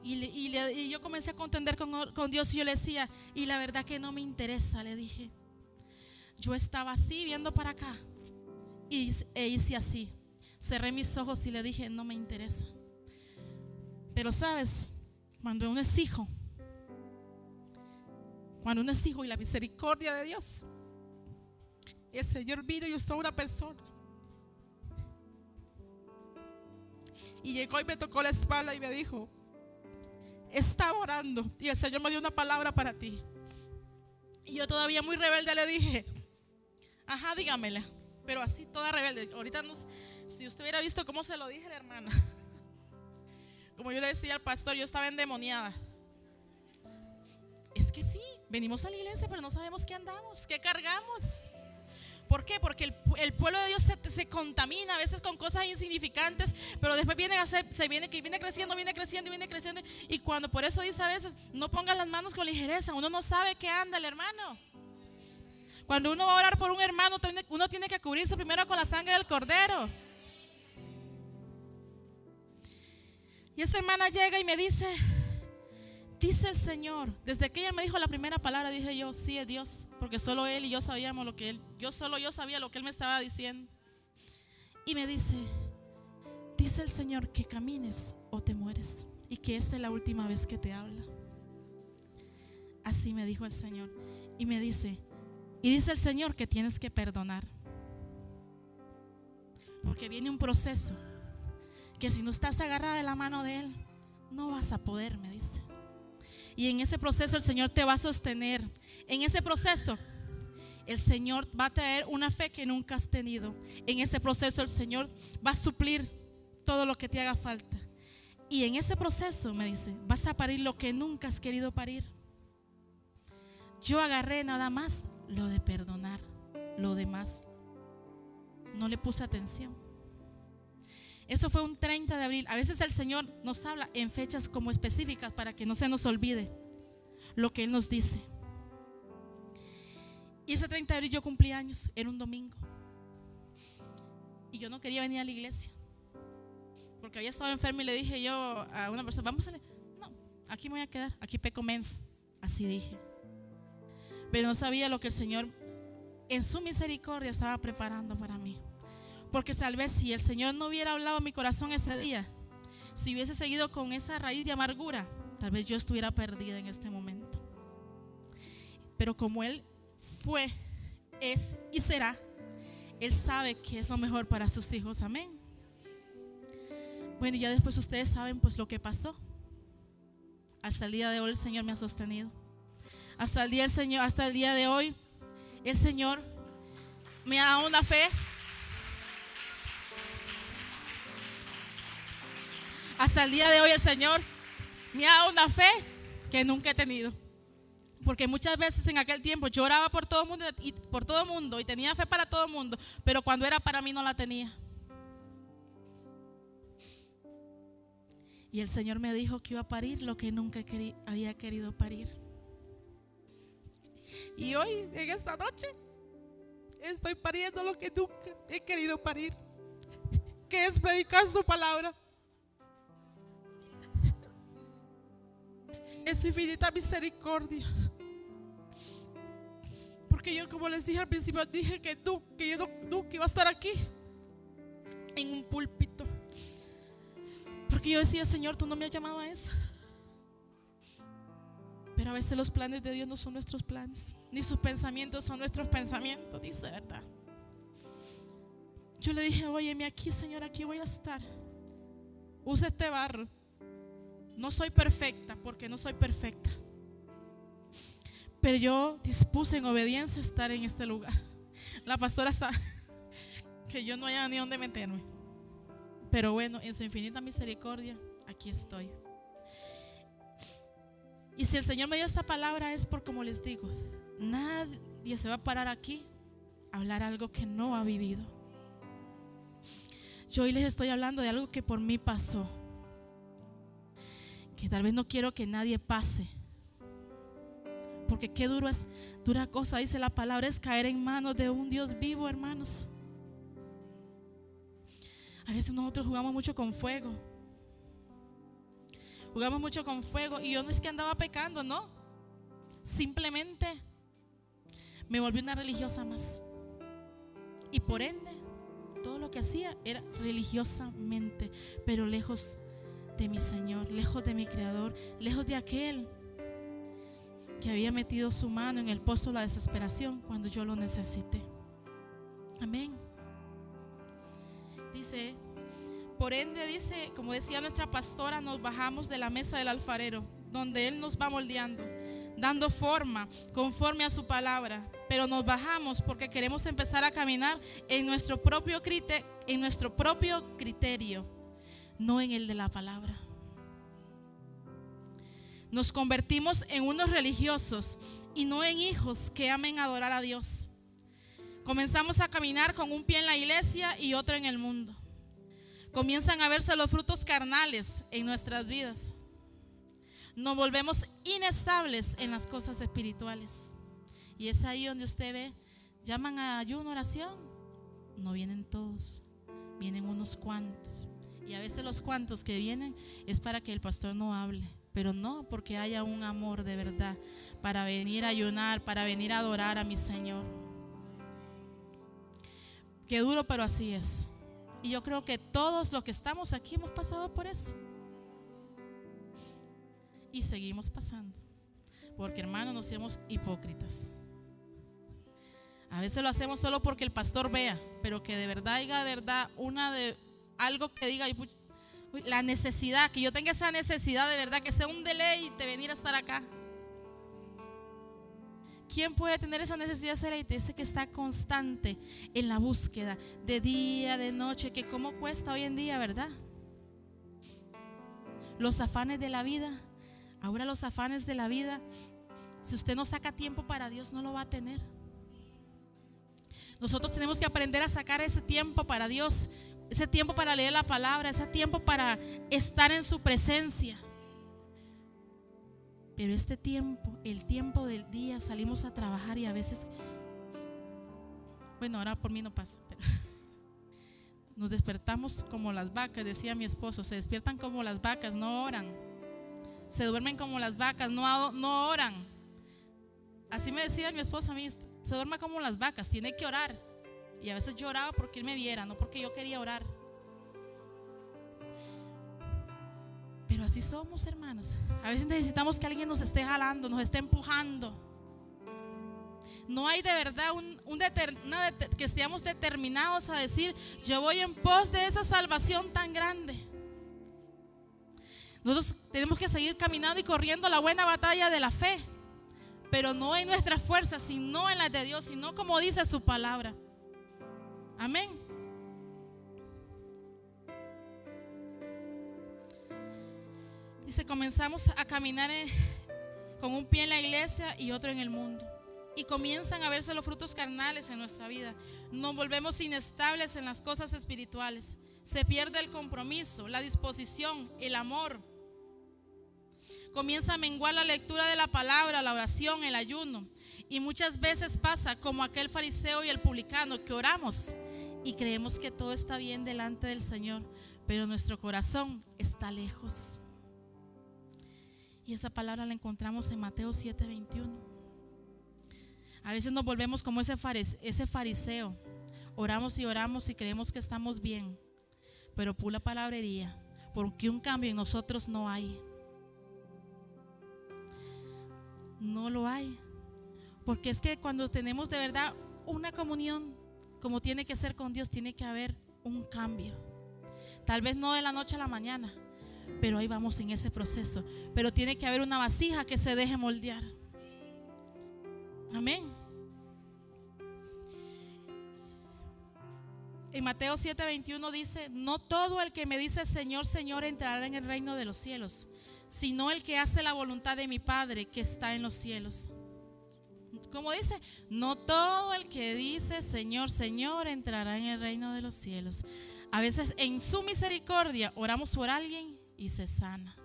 Y yo comencé a contender con Dios, y yo le decía, y la verdad que no me interesa, le dije. Yo estaba así viendo para acá e hice así, cerré mis ojos y le dije, no me interesa. Pero sabes, cuando uno es hijo y la misericordia de Dios, el Señor vino y usó a una persona y llegó y me tocó la espalda y me dijo, estaba orando y el Señor me dio una palabra para ti. Y yo todavía muy rebelde le dije, ajá, dígamela. Pero así toda rebelde. Ahorita no, si usted hubiera visto cómo se lo dije a la hermana. Como yo le decía al pastor, yo estaba endemoniada. Es que sí, venimos a la iglesia, pero no sabemos qué andamos, qué cargamos. ¿Por qué? Porque el pueblo de Dios se contamina a veces con cosas insignificantes, pero después viene creciendo. Y cuando, por eso dice a veces, no pongas las manos con ligereza, uno no sabe qué anda el hermano. Cuando uno va a orar por un hermano, uno tiene que cubrirse primero con la sangre del cordero. Y esta hermana llega y me dice el Señor. Desde que ella me dijo la primera palabra, dije yo, sí, es Dios, porque solo Él y yo sabíamos lo que Él, yo sabía lo que Él me estaba diciendo. Y me dice el Señor que camines o te mueres, y que esta es la última vez que te habla. Así me dijo el Señor. Y dice el Señor que tienes que perdonar, porque viene un proceso que si no estás agarrada de la mano de Él, no vas a poder, me dice. Y en ese proceso el Señor te va a sostener. En ese proceso el Señor va a traer una fe que nunca has tenido. En ese proceso el Señor va a suplir todo lo que te haga falta. Y en ese proceso, me dice, vas a parir lo que nunca has querido parir. Yo agarré nada más lo de perdonar. Lo demás no le puse atención. Eso fue un 30 de abril. A veces el Señor nos habla en fechas como específicas para que no se nos olvide lo que Él nos dice. Y ese 30 de abril yo cumplí años, era un domingo. Y yo no quería venir a la iglesia, porque había estado enferma y le dije yo a una persona, vamos a leer. No, aquí me voy a quedar, aquí peco menos. Así dije. Pero no sabía lo que el Señor en su misericordia estaba preparando para mí. Porque tal vez si el Señor no hubiera hablado a mi corazón ese día, si hubiese seguido con esa raíz de amargura, tal vez yo estuviera perdida en este momento. Pero como Él fue, es y será, Él sabe que es lo mejor para sus hijos. Amén. Bueno, y ya después ustedes saben pues lo que pasó. Hasta el día de hoy el Señor me ha sostenido. Hasta el día de hoy el Señor me ha dado una fe. Hasta el día de hoy el Señor me ha dado una fe que nunca he tenido. Porque muchas veces en aquel tiempo yo oraba por todo el mundo y tenía fe para todo el mundo, pero cuando era para mí no la tenía. Y el Señor me dijo que iba a parir lo que nunca había querido parir. Y hoy, en esta noche, estoy pariendo lo que nunca he querido parir, que es predicar su palabra. En su infinita misericordia. Porque yo, como les dije al principio, dije que yo nunca iba a estar aquí en un púlpito, porque yo decía, Señor, tú no me has llamado a eso. Pero a veces los planes de Dios no son nuestros planes, ni sus pensamientos son nuestros pensamientos, dice, ¿verdad? Yo le dije, óyeme aquí, Señor, aquí voy a estar. Usa este barro. No soy perfecta, porque no soy perfecta, pero yo dispuse en obediencia a estar en este lugar. La pastora está que yo no haya ni dónde meterme, pero bueno, en su infinita misericordia aquí estoy. Y si el Señor me dio esta palabra es por, como les digo, nadie se va a parar aquí a hablar algo que no ha vivido. Yo hoy les estoy hablando de algo que por mí pasó, que tal vez no quiero que nadie pase, porque qué dura cosa, dice la palabra, es caer en manos de un Dios vivo, hermanos. A veces nosotros jugamos mucho con fuego. Y yo no es que andaba pecando, no. Simplemente me volví una religiosa más. Y por ende, todo lo que hacía era religiosamente, pero lejos de mi Señor, lejos de mi Creador, lejos de aquel que había metido su mano en el pozo de la desesperación cuando yo lo necesité. Amén. Dice, por ende, dice, como decía nuestra pastora, nos bajamos de la mesa del alfarero, donde Él nos va moldeando, dando forma conforme a su palabra. Pero nos bajamos porque queremos empezar a caminar en nuestro propio criterio, no en el de la palabra. Nos convertimos en unos religiosos y no en hijos que amen adorar a Dios. Comenzamos a caminar con un pie en la iglesia y otro en el mundo. Comienzan a verse los frutos carnales en nuestras vidas. Nos volvemos inestables en las cosas espirituales. Y es ahí donde usted ve, llaman a ayuno, oración. No vienen todos, vienen unos cuantos. Y a veces los cuantos que vienen es para que el pastor no hable, pero no porque haya un amor de verdad para venir a ayunar, para venir a adorar a mi Señor. Qué duro, pero así es. Y yo creo que todos los que estamos aquí hemos pasado por eso. Y seguimos pasando. Porque, hermanos, no seamos hipócritas. A veces lo hacemos solo porque el pastor vea, pero que de verdad haya algo que diga la necesidad, que yo tenga esa necesidad de verdad, que sea un deleite venir a estar acá. ¿Quién puede tener esa necesidad de ese deleite? Ese que está constante en la búsqueda, de día, de noche, que cómo cuesta hoy en día, ¿verdad? Los afanes de la vida. Ahora los afanes de la vida, si usted no saca tiempo para Dios, no lo va a tener. Nosotros tenemos que aprender a sacar ese tiempo para Dios, ese tiempo para leer la palabra, ese tiempo para estar en su presencia. Pero este tiempo, el tiempo del día, salimos a trabajar y a veces, bueno, ahora por mí no pasa, pero nos despertamos como las vacas, decía mi esposo, se despiertan como las vacas, no oran. Se duermen como las vacas, no oran. Así me decía mi esposo a mí, se duerma como las vacas, tiene que orar. Y a veces lloraba porque él me viera, no porque yo quería orar. Pero así somos, hermanos. A veces necesitamos que alguien nos esté jalando, nos esté empujando. No hay de verdad que estemos determinados a decir, yo voy en pos de esa salvación tan grande. Nosotros tenemos que seguir caminando y corriendo la buena batalla de la fe, pero no en nuestras fuerzas, sino en las de Dios, sino como dice su palabra. Amén. Dice, comenzamos a caminar con un pie en la iglesia y otro en el mundo. Y comienzan a verse los frutos carnales en nuestra vida. Nos volvemos inestables en las cosas espirituales. Se pierde el compromiso, la disposición, el amor. Comienza a menguar la lectura de la palabra, la oración, el ayuno. Y muchas veces pasa como aquel fariseo y el publicano, que oramos y creemos que todo está bien delante del Señor, pero nuestro corazón está lejos. Y esa palabra la encontramos en Mateo 7:21. A veces nos volvemos como ese fariseo. Oramos y creemos que estamos bien, pero pura palabrería, porque un cambio en nosotros no hay. No lo hay. Porque es que cuando tenemos de verdad una comunión como tiene que ser con Dios, tiene que haber un cambio. Tal vez no de la noche a la mañana, pero ahí vamos en ese proceso. Pero tiene que haber una vasija que se deje moldear. Amén. En Mateo 7:21 dice, no todo el que me dice Señor, Señor entrará en el reino de los cielos, sino el que hace la voluntad de mi Padre que está en los cielos. Como dice, no todo el que dice Señor, Señor entrará en el reino de los cielos. A veces en su misericordia oramos por alguien y se sana.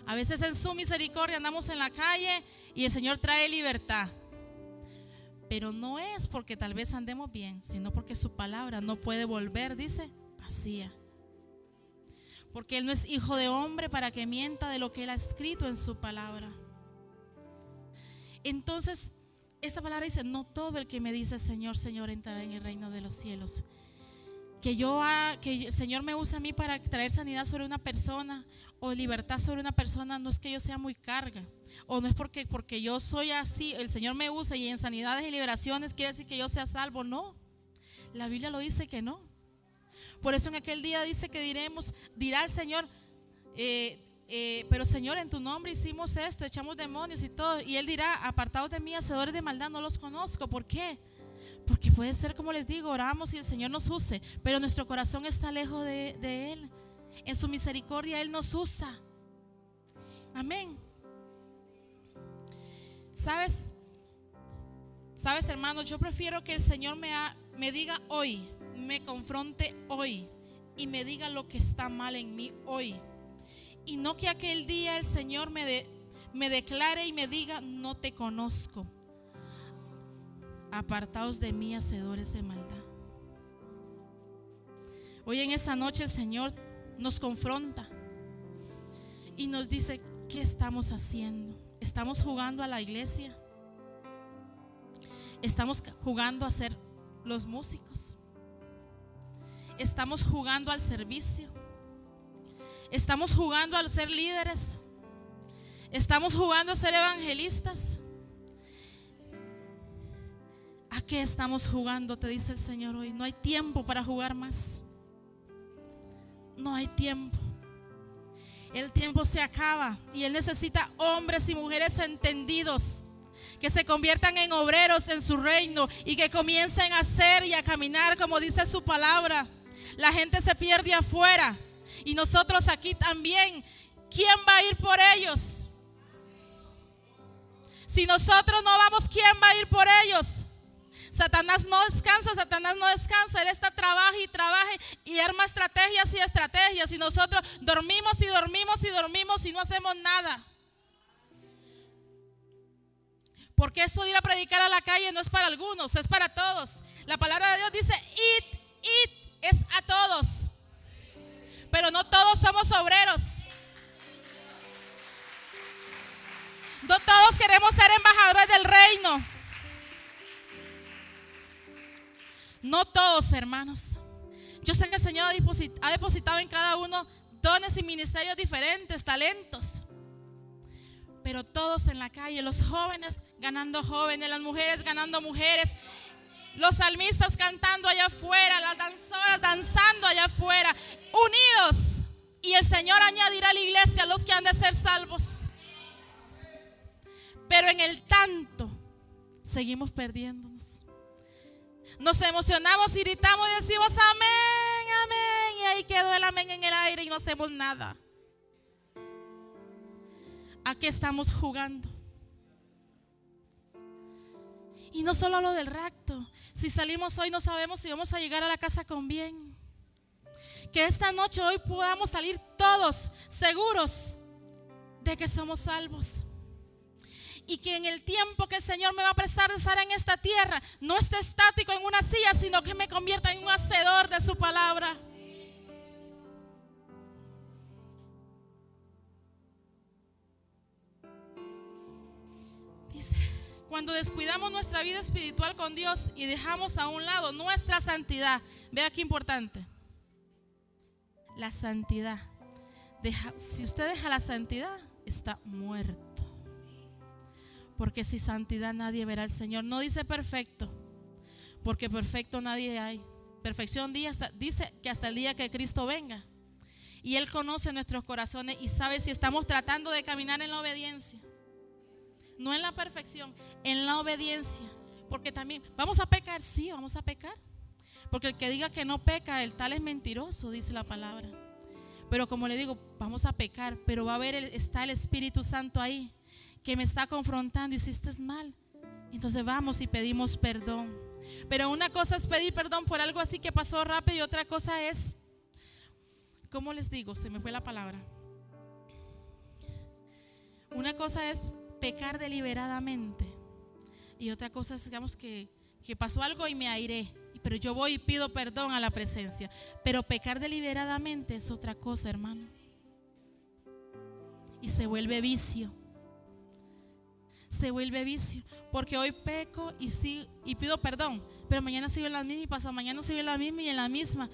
A veces en su misericordia andamos en la calle y el Señor trae libertad. Pero no es porque tal vez andemos bien, sino porque su palabra no puede volver, dice, vacía. Porque Él no es hijo de hombre para que mienta de lo que Él ha escrito en su palabra. Entonces, esta palabra dice, no todo el que me dice Señor, Señor entrará en el reino de los cielos. Que el Señor me use a mí para traer sanidad sobre una persona o libertad sobre una persona, no es que yo sea muy carga, o no es porque yo soy así, el Señor me usa y en sanidades y liberaciones quiere decir que yo sea salvo. No, la Biblia lo dice que no. Por eso en aquel día dice que dirá el Señor, pero Señor, en tu nombre hicimos esto, echamos demonios y todo. Y Él dirá, apartados de mí, hacedores de maldad, no los conozco. ¿Por qué? Porque puede ser, como les digo, oramos y el Señor nos use, pero nuestro corazón está lejos de Él. En su misericordia Él nos usa. Amén. ¿Sabes, hermanos? Yo prefiero que el Señor me diga hoy, me confronte hoy y me diga lo que está mal en mí hoy. Y no que aquel día el Señor me declare y me diga: no te conozco, apartaos de mí, hacedores de maldad. Hoy en esta noche el Señor nos confronta y nos dice: ¿qué estamos haciendo? ¿Estamos jugando a la iglesia? ¿Estamos jugando a ser los músicos? ¿Estamos jugando al servicio? ¿Estamos jugando a ser líderes? ¿Estamos jugando a ser evangelistas? ¿A qué estamos jugando? Te dice el Señor hoy. No hay tiempo para jugar más. No hay tiempo. El tiempo se acaba y Él necesita hombres y mujeres entendidos, que se conviertan en obreros en su reino y que comiencen a hacer y a caminar como dice su palabra. La gente se pierde afuera y nosotros aquí también. ¿Quién va a ir por ellos? Si nosotros no vamos, ¿quién va a ir por ellos? Satanás no descansa, él está trabaja y arma estrategias y estrategias, y nosotros dormimos y no hacemos nada. Porque eso de ir a predicar a la calle no es para algunos, es para todos. La palabra de Dios dice: id, es a todos. Pero no todos somos obreros. No todos queremos ser embajadores del reino. No todos, hermanos. Yo sé que el Señor ha depositado en cada uno dones y ministerios diferentes, talentos. Pero todos en la calle, los jóvenes ganando jóvenes, las mujeres ganando mujeres, los salmistas cantando allá afuera, las danzoras danzando allá afuera, unidos. Y el Señor añadirá a la iglesia a los que han de ser salvos. Pero en el tanto seguimos perdiéndonos. Nos emocionamos, gritamos y decimos amén, amén. Y ahí quedó el amén en el aire y no hacemos nada. ¿A qué estamos jugando? Y no solo lo del rapto. Si salimos hoy no sabemos si vamos a llegar a la casa con bien. Que esta noche hoy podamos salir todos seguros de que somos salvos. Y que en el tiempo que el Señor me va a prestar de estar en esta tierra, no esté estático en una silla, sino que me convierta en un hacedor de su palabra. Dice: cuando descuidamos nuestra vida espiritual con Dios y dejamos a un lado nuestra santidad. Vea qué importante. La santidad. Si usted deja la santidad, está muerto. Porque sin santidad nadie verá al Señor. No dice perfecto, porque perfecto nadie hay. Perfección dice que hasta el día que Cristo venga. Y Él conoce nuestros corazones y sabe si estamos tratando de caminar en la obediencia. No en la perfección, en la obediencia. Porque también, ¿vamos a pecar? Sí, vamos a pecar. Porque el que diga que no peca, el tal es mentiroso, dice la palabra. Pero como le digo, vamos a pecar, pero está el Espíritu Santo ahí, que me está confrontando y si estás mal. Entonces vamos y pedimos perdón. Pero una cosa es pedir perdón por algo así que pasó rápido y otra cosa es, ¿cómo les digo? Se me fue la palabra. Una cosa es pecar deliberadamente y otra cosa es, digamos, que pasó algo y me airé, pero yo voy y pido perdón a la presencia. Pero pecar deliberadamente es otra cosa, hermano, y se vuelve vicio. Se vuelve vicio, porque hoy peco y pido perdón, pero mañana sigo en la misma y pasado mañana sigo en la misma y en la misma.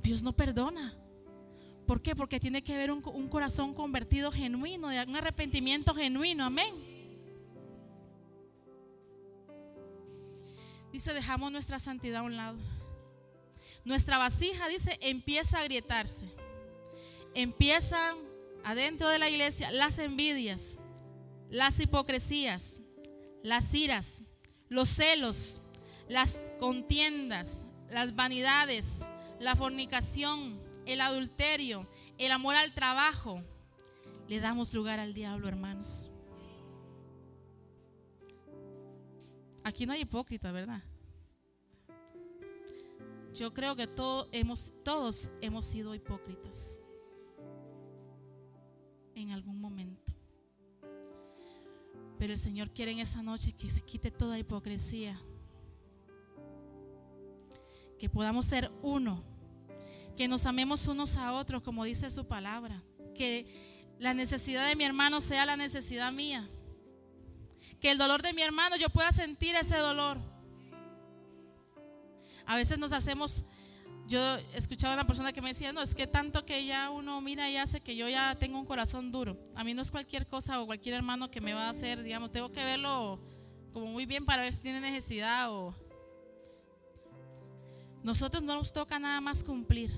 Dios no perdona. ¿Por qué? Porque tiene que haber un corazón convertido genuino, un arrepentimiento genuino. Amén. Dice: dejamos nuestra santidad a un lado. Nuestra vasija, dice, empieza a agrietarse. Empiezan adentro de la iglesia las envidias, las hipocresías, las iras, los celos, las contiendas, las vanidades, la fornicación, el adulterio, el amor al trabajo. Le damos lugar al diablo, hermanos. Aquí no hay hipócrita, ¿verdad? Yo creo que todos hemos sido hipócritas en algún momento. Pero el Señor quiere en esa noche que se quite toda hipocresía, que podamos ser uno, que nos amemos unos a otros como dice su palabra, que la necesidad de mi hermano sea la necesidad mía, que el dolor de mi hermano yo pueda sentir ese dolor. A veces nos hacemos, yo escuchaba a una persona que me decía, no, es que tanto que ya uno mira y hace que yo ya tengo un corazón duro. A mí no es cualquier cosa o cualquier hermano que me va a hacer, digamos, tengo que verlo como muy bien para ver si tiene necesidad o... Nosotros no nos toca nada más cumplir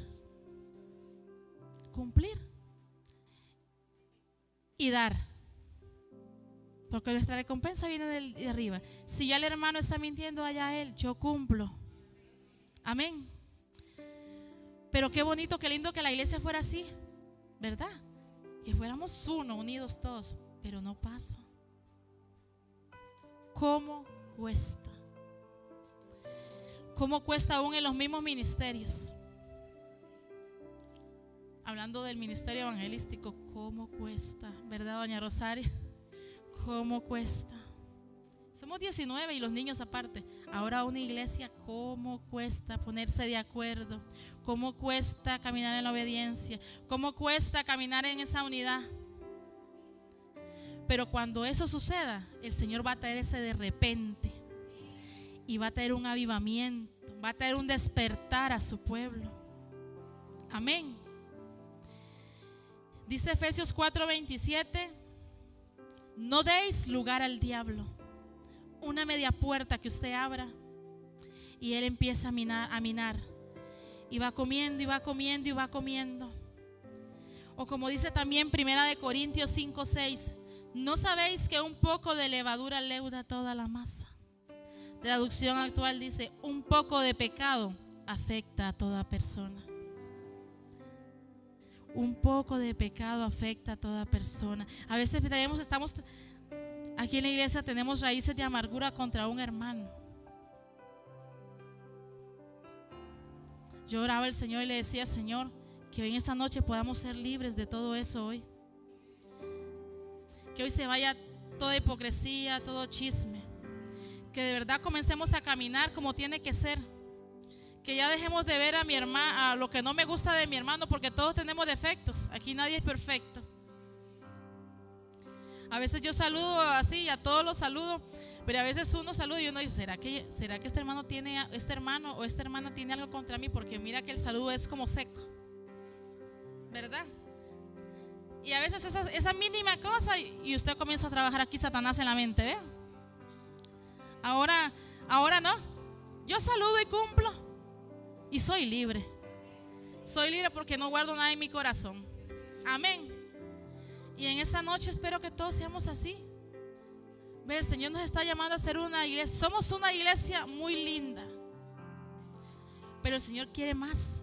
y dar, porque nuestra recompensa viene de arriba. Si ya el hermano está mintiendo, allá él, yo cumplo. Amén. Pero qué bonito, qué lindo que la iglesia fuera así, ¿verdad? Que fuéramos uno, unidos todos, pero no pasa. ¿Cómo cuesta? ¿Cómo cuesta aún en los mismos ministerios? Hablando del ministerio evangelístico, ¿cómo cuesta? ¿Verdad, doña Rosario? ¿Cómo cuesta? Somos 19 y los niños aparte. Ahora una iglesia, ¿cómo cuesta ponerse de acuerdo? ¿Cómo cuesta caminar en la obediencia? ¿Cómo cuesta caminar en esa unidad? Pero cuando eso suceda, el Señor va a traer ese de repente y va a traer un avivamiento, va a traer un despertar a su pueblo. Amén. Dice Efesios 4:27, no deis lugar al diablo. Una media puerta que usted abra y él empieza a minar y va comiendo y va comiendo y va comiendo. O como dice también 1 Corintios 5:6, ¿no sabéis que un poco de levadura leuda toda la masa? Traducción actual dice, un poco de pecado afecta a toda persona. Un poco de pecado afecta a toda persona. A veces estamos aquí en la iglesia, tenemos raíces de amargura contra un hermano. Yo oraba al Señor y le decía, Señor, que hoy en esa noche podamos ser libres de todo eso hoy. Que hoy se vaya toda hipocresía, todo chisme. Que de verdad comencemos a caminar como tiene que ser. Que ya dejemos de ver a mi hermano, a lo que no me gusta de mi hermano, porque todos tenemos defectos. Aquí nadie es perfecto. A veces yo saludo así, a todos los saludo, pero a veces uno saluda y uno dice, ¿será que este hermano o esta hermana tiene algo contra mí? Porque mira que el saludo es como seco, ¿verdad? Y a veces esa mínima cosa y usted comienza a trabajar aquí Satanás en la mente, ¿ve? Ahora no. Yo saludo y cumplo. Y soy libre. Soy libre porque no guardo nada en mi corazón. Amén. Y en esta noche espero que todos seamos así. Ve, el Señor nos está llamando a ser una iglesia. Somos una iglesia muy linda, pero el Señor quiere más.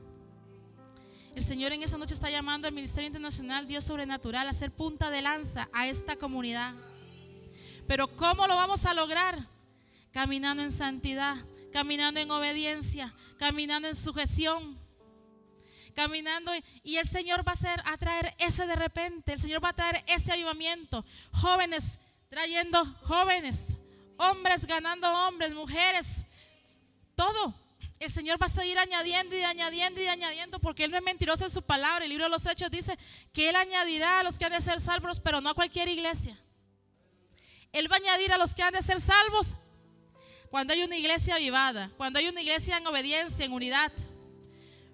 El Señor en esta noche está llamando al Ministerio Internacional Dios Sobrenatural a ser punta de lanza a esta comunidad. Pero ¿cómo lo vamos a lograr? Caminando en santidad, caminando en obediencia, caminando en sujeción, caminando, y el Señor va a traer ese de repente. El Señor va a traer ese avivamiento. Jóvenes trayendo jóvenes, hombres ganando hombres, mujeres, todo. El Señor va a seguir añadiendo y añadiendo y añadiendo, porque Él no es mentiroso en su palabra. El libro de los Hechos dice que Él añadirá a los que han de ser salvos, pero no a cualquier iglesia. Él va a añadir a los que han de ser salvos cuando hay una iglesia avivada, cuando hay una iglesia en obediencia, en unidad.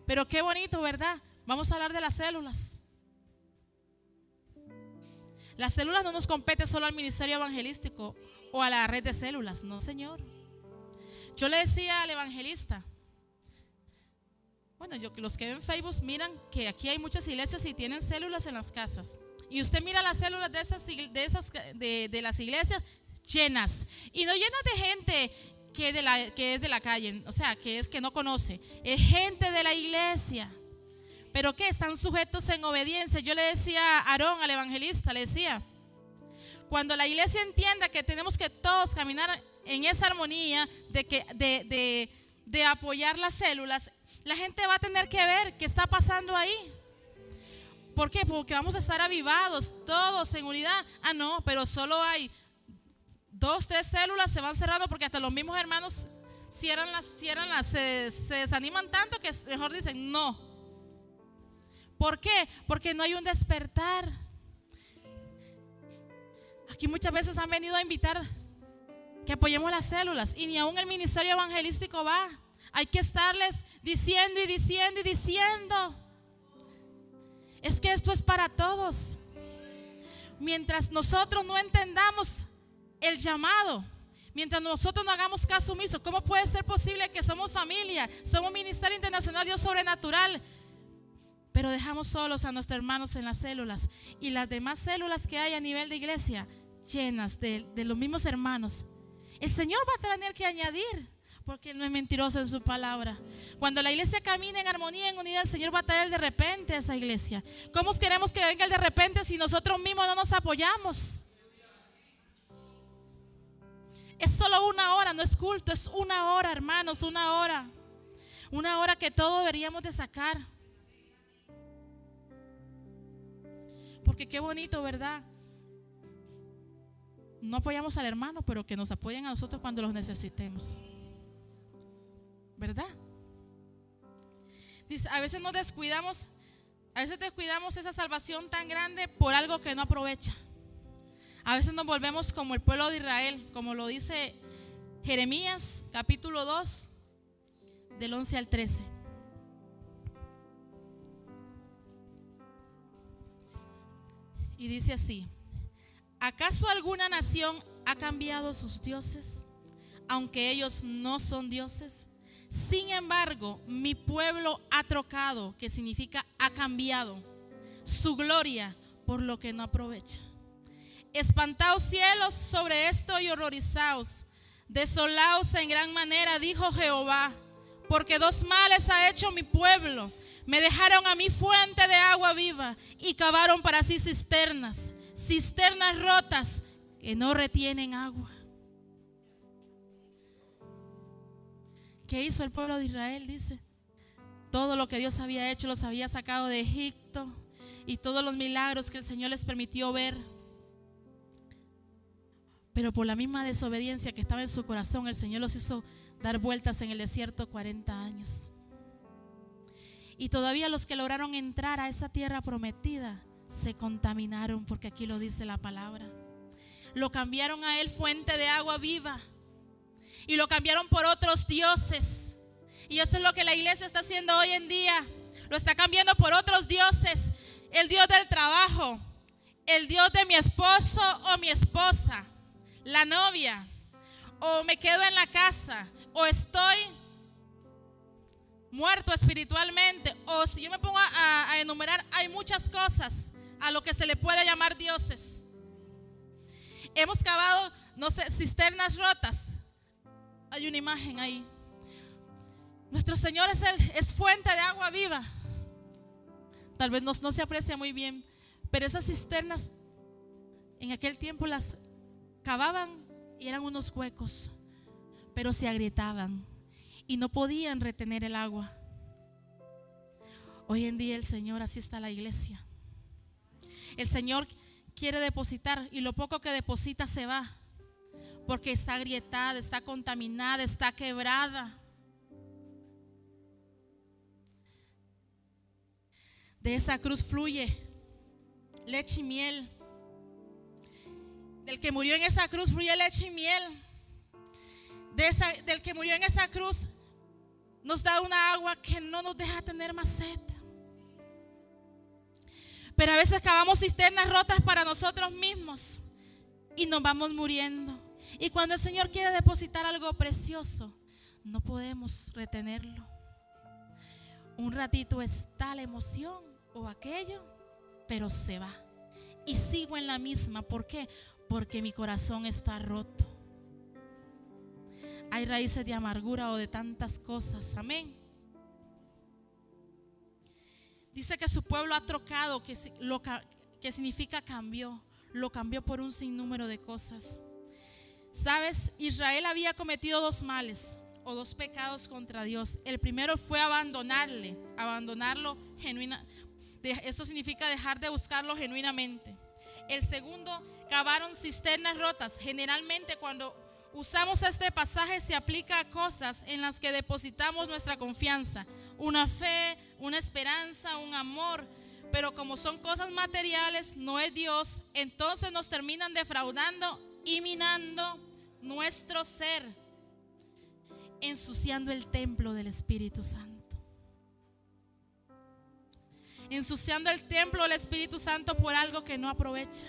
Pero qué bonito, ¿verdad? Vamos a hablar de las células. Las células no nos compete solo al ministerio evangelístico o a la red de células, no, Señor. Yo le decía al evangelista, bueno, los que ven Facebook miran que aquí hay muchas iglesias y tienen células en las casas. Y usted mira las células de las iglesias llenas, y no llenas de gente que es de la calle, o sea, que no conoce, es gente de la iglesia, pero que están sujetos en obediencia. Yo le decía a Aarón, al evangelista, le decía, cuando la iglesia entienda que tenemos que todos caminar en esa armonía de apoyar las células, la gente va a tener que ver qué está pasando ahí. ¿Por qué? Porque vamos a estar avivados, todos en unidad. Ah, no, pero solo hay 2, 3 células, se van cerrando porque hasta los mismos hermanos se desaniman tanto que mejor dicen no. ¿Por qué? Porque no hay un despertar. Aquí muchas veces han venido a invitar que apoyemos las células y ni aún el ministerio evangelístico va. Hay que estarles diciendo y diciendo y diciendo. Es que esto es para todos. Mientras nosotros no entendamos el llamado, mientras nosotros no hagamos caso omiso, ¿cómo puede ser posible que somos familia, somos Ministerio Internacional Dios Sobrenatural, pero dejamos solos a nuestros hermanos en las células y las demás células que hay a nivel de iglesia llenas de los mismos hermanos? El Señor va a tener que añadir, porque Él no es mentiroso en su palabra. Cuando la iglesia camina en armonía, en unidad, el Señor va a traer de repente a esa iglesia. ¿Cómo queremos que venga el de repente si nosotros mismos no nos apoyamos? Es solo 1 hora, no es culto, es 1 hora, hermanos, 1 hora. 1 hora que todos deberíamos de sacar. Porque qué bonito, ¿verdad? No apoyamos al hermano, pero que nos apoyen a nosotros cuando los necesitemos, ¿verdad? Dice, a veces nos descuidamos, esa salvación tan grande por algo que no aprovecha. A veces nos volvemos como el pueblo de Israel, como lo dice Jeremías capítulo 2 del 11 al 13. Y dice así: ¿acaso alguna nación ha cambiado sus dioses, aunque ellos no son dioses? Sin embargo, mi pueblo ha trocado, que significa ha cambiado, su gloria por lo que no aprovecha. Espantaos cielos sobre esto y horrorizaos, desolaos en gran manera, dijo Jehová, porque 2 males ha hecho mi pueblo. Me dejaron a mí fuente de agua viva y cavaron para sí cisternas rotas que no retienen agua. ¿Qué hizo el pueblo de Israel? Dice, todo lo que Dios había hecho, los había sacado de Egipto y todos los milagros que el Señor les permitió ver. Pero por la misma desobediencia que estaba en su corazón, el Señor los hizo dar vueltas en el desierto 40 años. Y todavía los que lograron entrar a esa tierra prometida se contaminaron, porque aquí lo dice la palabra. Lo cambiaron a Él fuente de agua viva y lo cambiaron por otros dioses. Y eso es lo que la iglesia está haciendo hoy en día. Lo está cambiando por otros dioses. El Dios del trabajo, el Dios de mi esposo o mi esposa, la novia, o me quedo en la casa, o estoy muerto espiritualmente, o si yo me pongo a enumerar, hay muchas cosas a lo que se le puede llamar dioses. Hemos cavado, no sé, cisternas rotas. Hay una imagen ahí. Nuestro Señor es fuente de agua viva. Tal vez no se aprecia muy bien, pero esas cisternas en aquel tiempo las cavaban y eran unos huecos, pero se agrietaban y no podían retener el agua. Hoy en día el Señor, así está la iglesia. El Señor quiere depositar y lo poco que deposita se va, porque está agrietada, está contaminada, está quebrada. De esa cruz fluye leche y miel. Del que murió en esa cruz fluye leche y miel. Del que murió en esa cruz nos da una agua que no nos deja tener más sed. Pero a veces cavamos cisternas rotas para nosotros mismos y nos vamos muriendo. Y cuando el Señor quiere depositar algo precioso, no podemos retenerlo. Un ratito está la emoción o aquello, pero se va. Y sigo en la misma. ¿Por qué? Porque mi corazón está roto. Hay raíces de amargura o de tantas cosas. Amén. Dice que su pueblo ha trocado, que significa cambió. Lo cambió por un sinnúmero de cosas. Sabes, Israel había cometido dos males o dos pecados contra Dios. El primero fue abandonarlo genuinamente. Eso significa dejar de buscarlo genuinamente. El segundo, cavaron cisternas rotas. Generalmente cuando usamos este pasaje se aplica a cosas en las que depositamos nuestra confianza, una fe, una esperanza, un amor. Pero como son cosas materiales, no es Dios, entonces nos terminan defraudando y minando nuestro ser, ensuciando el templo del Espíritu Santo. Ensuciando el templo del Espíritu Santo por algo que no aprovecha.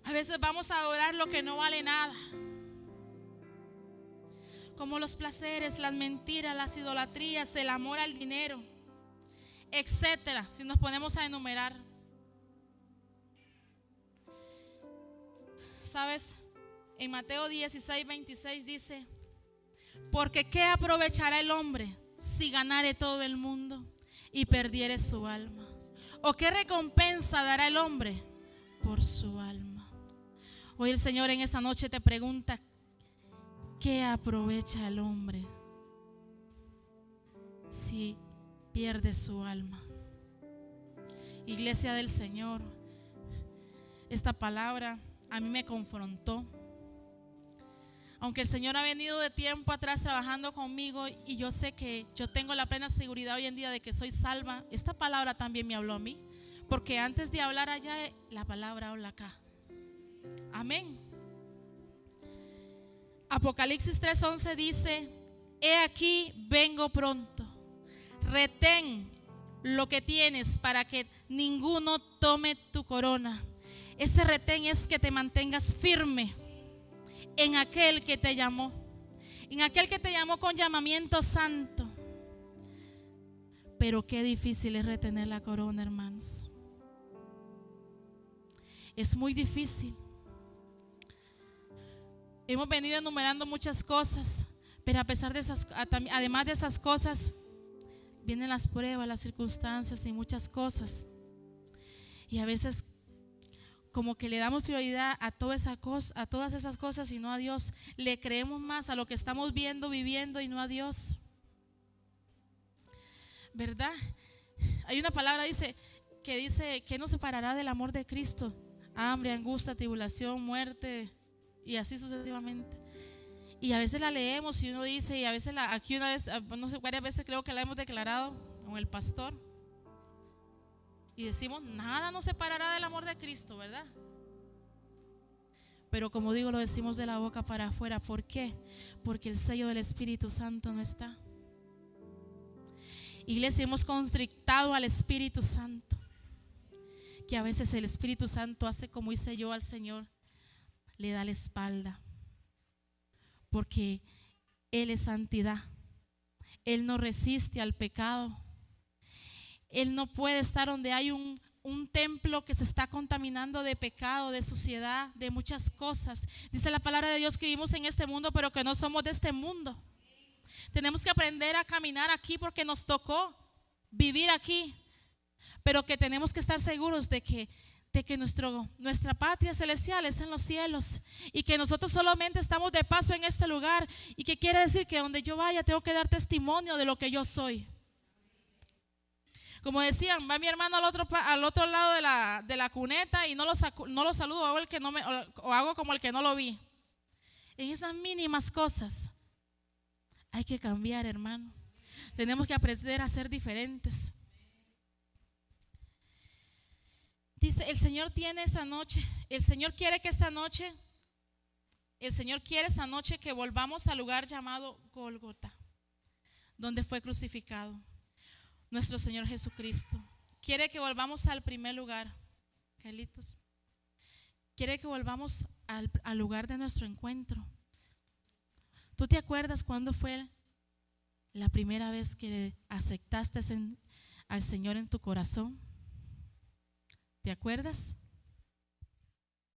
A veces vamos a adorar lo que no vale nada, como los placeres, las mentiras, las idolatrías, el amor al dinero, etcétera, si nos ponemos a enumerar. ¿Sabes? En Mateo 16:26 dice: porque ¿qué aprovechará el hombre si ganare todo el mundo y perdiere su alma? ¿O qué recompensa dará el hombre por su alma? Hoy el Señor en esta noche te pregunta: ¿qué aprovecha el hombre si pierde su alma? Iglesia del Señor, esta palabra a mí me confrontó. Aunque el Señor ha venido de tiempo atrás trabajando conmigo y yo sé que yo tengo la plena seguridad hoy en día de que soy salva, esta palabra también me habló a mí, porque antes de hablar allá, la palabra habla acá. Amén. Apocalipsis 3:11 dice: he aquí vengo pronto, retén lo que tienes para que ninguno tome tu corona. Ese retén es que te mantengas firme en aquel que te llamó, con llamamiento santo. Pero qué difícil es retener la corona, hermanos. Es muy difícil. Hemos venido enumerando muchas cosas, pero a pesar de esas, además de esas cosas, vienen las pruebas, las circunstancias y muchas cosas. Y a veces como que le damos prioridad a todas esas cosas y no a Dios. Le creemos más a lo que estamos viendo, viviendo y no a Dios, ¿verdad? Hay una palabra que dice que nos separará del amor de Cristo: hambre, angustia, tribulación, muerte, y así sucesivamente. Y a veces la leemos y uno dice, y a veces aquí una vez, no sé, varias veces creo que la hemos declarado con el pastor, y decimos: nada nos separará del amor de Cristo, ¿verdad? Pero como digo, lo decimos de la boca para afuera. ¿Por qué? Porque el sello del Espíritu Santo no está. Iglesia, hemos constrictado al Espíritu Santo, que a veces el Espíritu Santo hace como hice yo al Señor, le da la espalda, porque Él es santidad. Él no resiste al pecado. Él no puede estar donde hay un templo que se está contaminando de pecado, de suciedad, de muchas cosas. Dice la palabra de Dios que vivimos en este mundo, pero que no somos de este mundo. Tenemos que aprender a caminar aquí porque nos tocó vivir aquí, pero que tenemos que estar seguros de que nuestra patria celestial es en los cielos y que nosotros solamente estamos de paso en este lugar, y que quiere decir que donde yo vaya tengo que dar testimonio de lo que yo soy. Como decían, va mi hermano al otro lado de la cuneta y no lo saludo, hago como el que no lo vi. En esas mínimas cosas hay que cambiar, hermano. Tenemos que aprender a ser diferentes. Dice, el Señor quiere esa noche que volvamos al lugar llamado Gólgota, donde fue crucificado nuestro Señor Jesucristo. Quiere que volvamos al primer lugar, Carlitos. Quiere que volvamos al lugar de nuestro encuentro. ¿Tú te acuerdas cuándo fue la primera vez que aceptaste al Señor en tu corazón? ¿Te acuerdas?